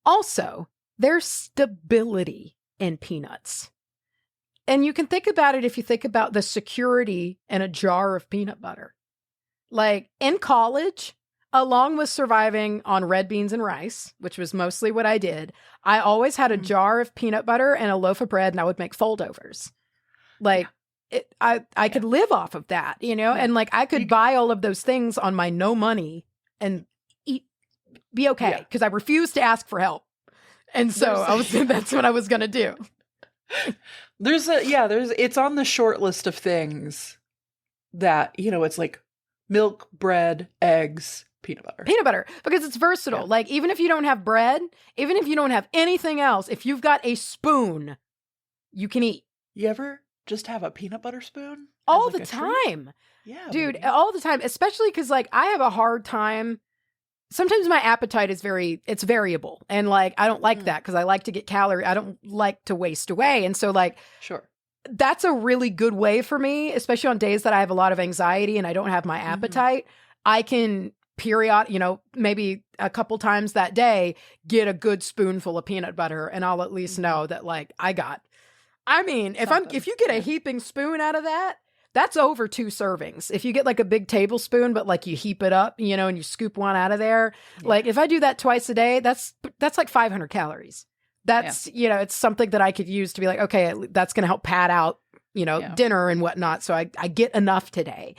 also, there's stability in peanuts. And you can think about it if you think about the security in a jar of peanut butter. Like in college, along with surviving on red beans and rice, which was mostly what I did, I always had a jar of peanut butter and a loaf of bread, and I would make foldovers. Like I could live off of that, and like I could buy all of those things on my no money and eat, be okay, because I refused to ask for help. And so that's what I was going to do.
It's on the short list of things that, it's like milk, bread, eggs, peanut butter,
because it's versatile. Like even if you don't have bread, even if you don't have anything else, if you've got a spoon, you can eat.
You ever just have a peanut butter spoon
all the time?
Yeah,
dude, all the time, especially because like I have a hard time. Sometimes my appetite is it's variable. And like, I don't like that because I like to get calorie. I don't like to waste away. And so like,
sure,
that's a really good way for me, especially on days that I have a lot of anxiety and I don't have my appetite. I can maybe a couple times that day, get a good spoonful of peanut butter and I'll at least know that like if you get a heaping spoon out of that, that's over 2 servings. If you get like a big tablespoon, but like you heap it up, and you scoop one out of there. Yeah. Like if I do that twice a day, that's like 500 calories. That's, it's something that I could use to be like, okay, that's going to help pad out, dinner and whatnot. So I get enough today.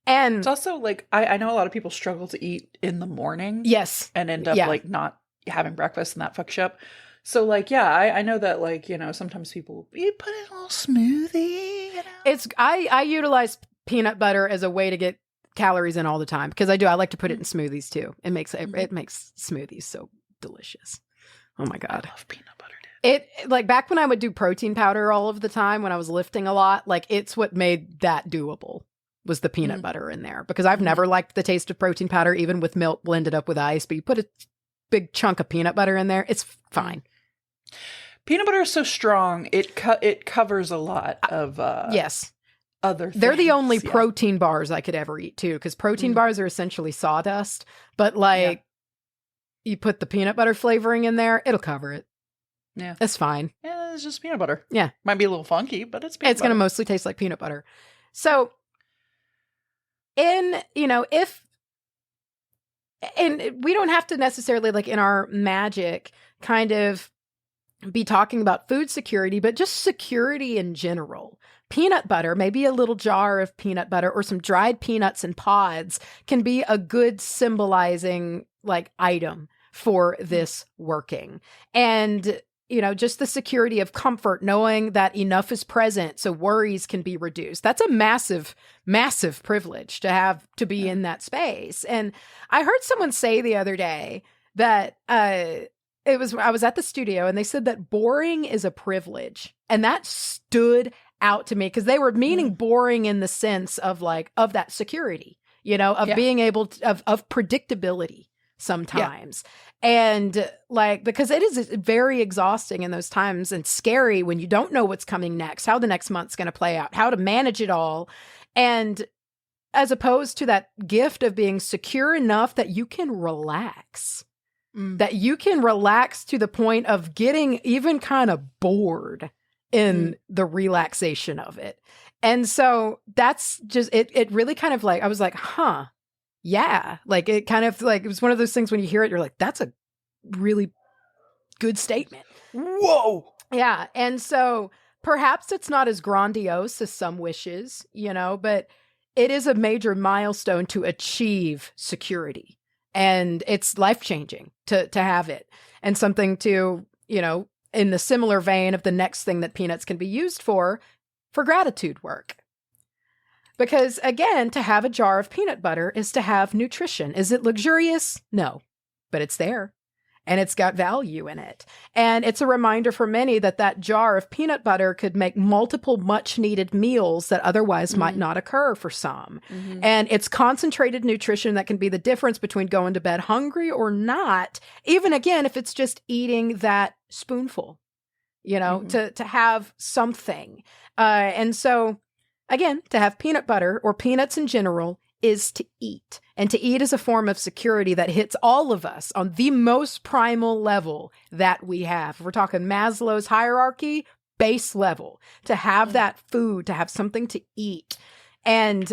And
it's also like, I know a lot of people struggle to eat in the morning.
Yes.
And end up like not having breakfast and that fucks you up. So like, I know that like, sometimes people, you put in a little smoothie,
I utilize peanut butter as a way to get calories in all the time because I like to put it in smoothies too. It makes smoothies so delicious. Oh my God.
I love peanut butter,
dude. It like back when I would do protein powder all of the time when I was lifting a lot, like it's what made that doable was the peanut butter in there because I've never liked the taste of protein powder, even with milk blended up with ice, but you put a big chunk of peanut butter in there, it's fine.
Peanut butter is so strong; it covers a lot of
yes
other things.
They're the only protein bars I could ever eat too, because protein bars are essentially sawdust, but like you put the peanut butter flavoring in there, it'll cover it.
Yeah,
it's fine.
Yeah, it's just peanut butter.
Yeah,
might be a little funky, but it's peanut butter.
Going to mostly taste like peanut butter. So, and we don't have to necessarily like in our magic kind of be talking about food security, but just security in general. Peanut butter, maybe a little jar of peanut butter or some dried peanuts and pods can be a good symbolizing like item for this working. And just the security of comfort, knowing that enough is present so worries can be reduced. That's a massive, massive privilege to be in that space. And I heard someone say the other day that I was at the studio and they said that boring is a privilege. And that stood out to me because they were meaning boring in the sense of of that security, of being able to, of predictability sometimes. And because it is very exhausting in those times and scary when you don't know what's coming next, how the next month's going to play out, how to manage it all. And as opposed to that gift of being secure enough that you can relax, that you can relax to the point of getting even kind of bored in the relaxation of it. And so that's just, it really kind of I was like, huh. Yeah. It kind of it was one of those things when you hear it, you're like, that's a really good statement.
Whoa.
Yeah. And so perhaps it's not as grandiose as some wishes, but it is a major milestone to achieve security. And it's life-changing to have it. And something to, in the similar vein of the next thing that peanuts can be used for gratitude work. Because again, to have a jar of peanut butter is to have nutrition. Is it luxurious? No, but it's there and it's got value in it. And it's a reminder for many that jar of peanut butter could make multiple much needed meals that otherwise might not occur for some. And it's concentrated nutrition that can be the difference between going to bed hungry or not, even again, if it's just eating that spoonful, to have something. And so again, to have peanut butter or peanuts in general is to eat. And to eat is a form of security that hits all of us on the most primal level that we have. If we're talking Maslow's hierarchy, base level, to have that food, to have something to eat. And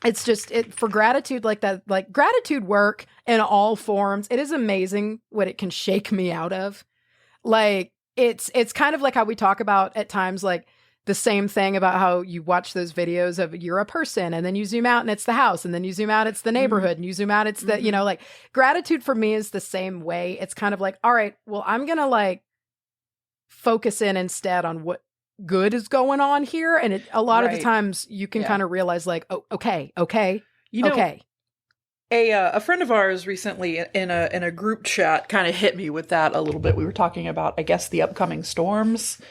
it's just for gratitude like that, gratitude work in all forms. It is amazing what it can shake me out of. It's kind of like how we talk about at times, the same thing about how you watch those videos of you're a person and then you zoom out and it's the house and then you zoom out, it's the neighborhood and you zoom out, it's the, gratitude for me is the same way. It's kind of all right, well, I'm going to focus in instead on what good is going on here. And a lot of the times you can kind of realize oh, okay. Okay.
A friend of ours recently in a group chat kind of hit me with that a little bit. We were talking about, I guess, the upcoming storms.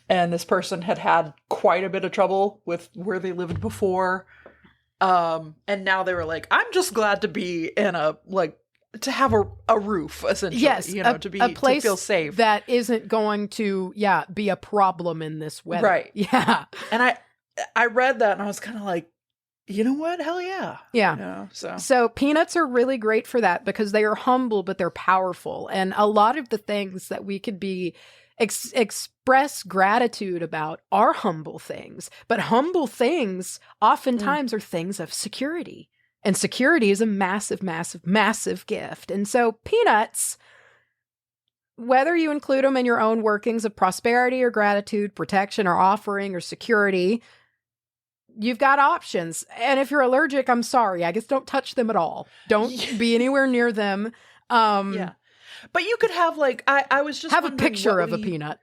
And this person had quite a bit of trouble with where they lived before. And now they were like, I'm just glad to be in to have a roof, essentially. Yes, to
place
to feel safe.
That isn't going to, be a problem in this weather.
Right.
Yeah.
And I read that and I was kind of like, you know what? Hell yeah.
Yeah. So peanuts are really great for that because they are humble, but they're powerful. And a lot of the things that we could be express gratitude about are humble things, but humble things oftentimes are things of security, and security is a massive, massive, massive gift. And so peanuts, whether you include them in your own workings of prosperity or gratitude, protection or offering or security, you've got options. And if you're allergic, I'm sorry, I guess don't touch them at all. Don't be anywhere near them.
But you could have I was just
have a picture of a peanut.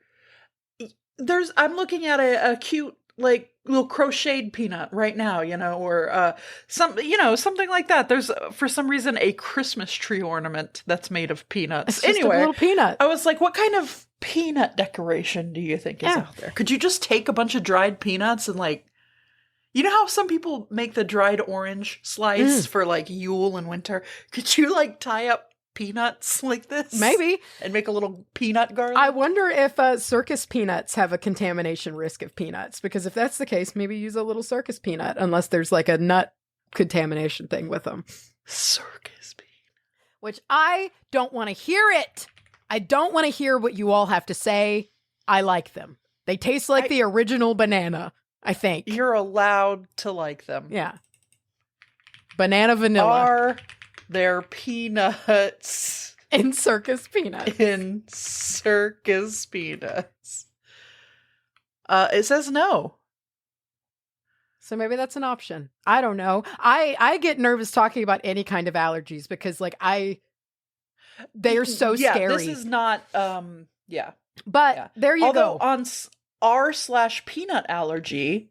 I'm looking at a cute little crocheted peanut right now, or something like that. There's for some reason a Christmas tree ornament that's made of peanuts.
It's just a little peanut.
I was like, what kind of peanut decoration do you think is out there? Could you just take a bunch of dried peanuts and you know how some people make the dried orange slice for Yule and winter? Could you tie up peanuts like this?
Maybe.
And make a little peanut garland?
I wonder if circus peanuts have a contamination risk of peanuts, because if that's the case, maybe use a little circus peanut, unless there's a nut contamination thing with them.
Circus peanut.
Which I don't want to hear it. I don't want to hear what you all have to say. I like them. They taste like the original banana, I think.
You're allowed to like them.
Yeah. Banana vanilla.
Are there peanuts
in circus peanuts?
In circus peanuts. It says no.
So maybe that's an option. I don't know. I get nervous talking about any kind of allergies because they are so scary.
This is not
But there you
Although
go.
on r/peanut allergy,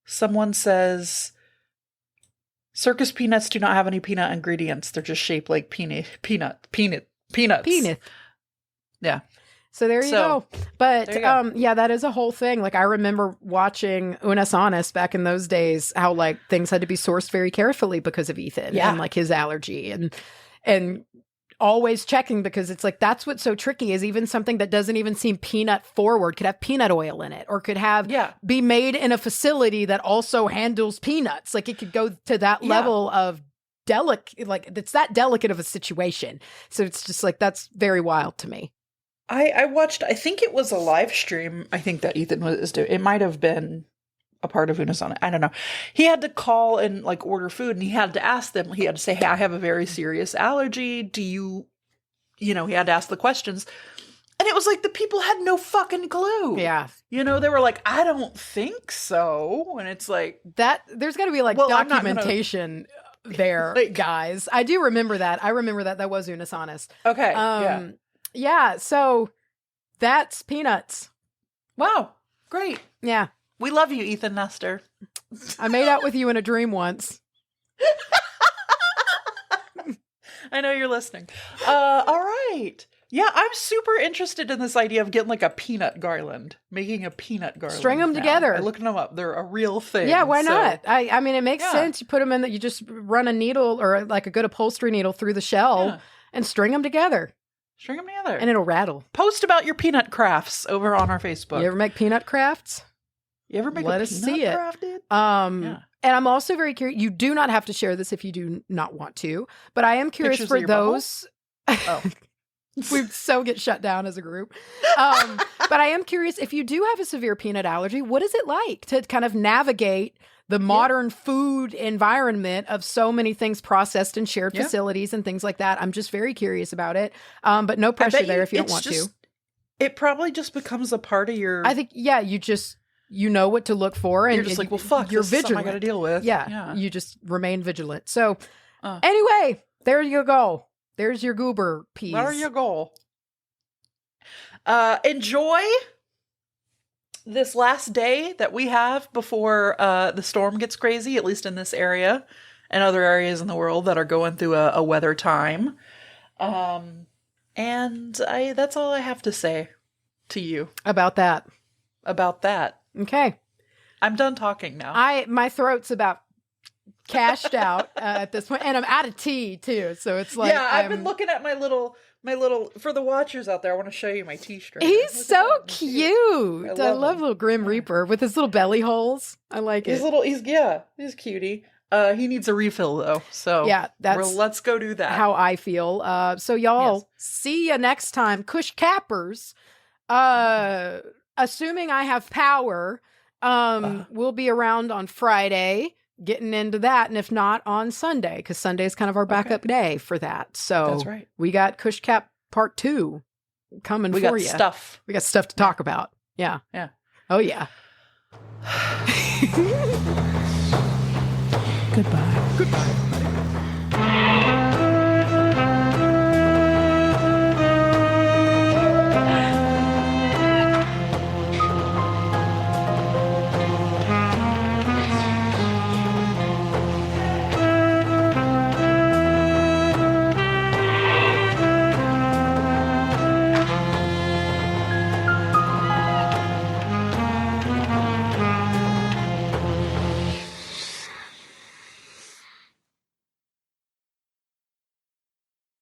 someone says circus peanuts do not have any peanut ingredients. They're just shaped like peanuts.
Peanut.
Yeah.
So there you go. But that is a whole thing. Like I remember watching Unas Honest back in those days, how like things had to be sourced very carefully because of Ethan and like his allergy and always checking, because it's like, that's what's so tricky is even something that doesn't even seem peanut forward could have peanut oil in it, or could have be made in a facility that also handles peanuts. Like it could go to that level of delicate, like it's that delicate of a situation. So it's just like, that's very wild to me.
I watched, I think it was a live stream, I think that Ethan was doing. It might have been a part of Unas on it. I don't know. He had to call and like order food, and he had to ask them, he had to say, hey, I have a very serious allergy. Do you know, he had to ask the questions. And it was like the people had no fucking clue.
Yeah.
You know, they were like, I don't think so. And it's like,
that there's got to be like documentation there, like, guys. I do remember that. I remember that was Unas Honest.
Okay.
Yeah, so that's peanuts.
Wow. Great.
Yeah.
We love you, Ethan Nestor.
I made out with you in a dream once.
I know you're listening. All right. Yeah, I'm super interested in this idea of getting like a peanut garland, making a peanut garland.
String them together.
I looked them up. They're a real thing.
Yeah, why not? I mean, it makes sense. You put them in that, you just run a needle or like a good upholstery needle through the shell and string them together.
String them together.
And it'll rattle.
Post about your peanut crafts over on our Facebook.
You ever make peanut crafts?
You ever make
Let
a
us
peanut
see it.
crafted?
And I'm also very curious. You do not have to share this if you do not want to, but I am curious for those. We so get shut down as a group. But I am curious, if you do have a severe peanut allergy, what is it like to kind of navigate the modern food environment of so many things processed in shared facilities and things like that? I'm just very curious about it. But no pressure there if you don't want to.
It probably just becomes a part of your...
I think, you know what to look for. And
you're just like, well, fuck,
you're
this
vigilant.
I got to deal with.
Yeah, you just remain vigilant. So anyway, there you go. There's your goober peas.
There you go. Enjoy this last day that we have before the storm gets crazy, at least in this area and other areas in the world that are going through a weather time. And that's all I have to say to you
about that.
Okay. I'm done talking now.
My throat's about cashed out at this point, and I'm out of tea too. So it's like,
I've been looking at my little, for the watchers out there. I want to show you my tea strainer.
He's so cute. I love little Grim Reaper with his little belly holes. I like it.
He's cutie. He needs a refill though. So let's go do that.
How I feel. So y'all see you next time. Cush Cappers. Assuming I have power, we'll be around on Friday getting into that. And if not, on Sunday, because Sunday is kind of our backup day for that. So
that's right.
We got Cush Cap Part 2 coming for you. We got stuff to talk about. Yeah.
Yeah.
Oh, yeah.
Goodbye.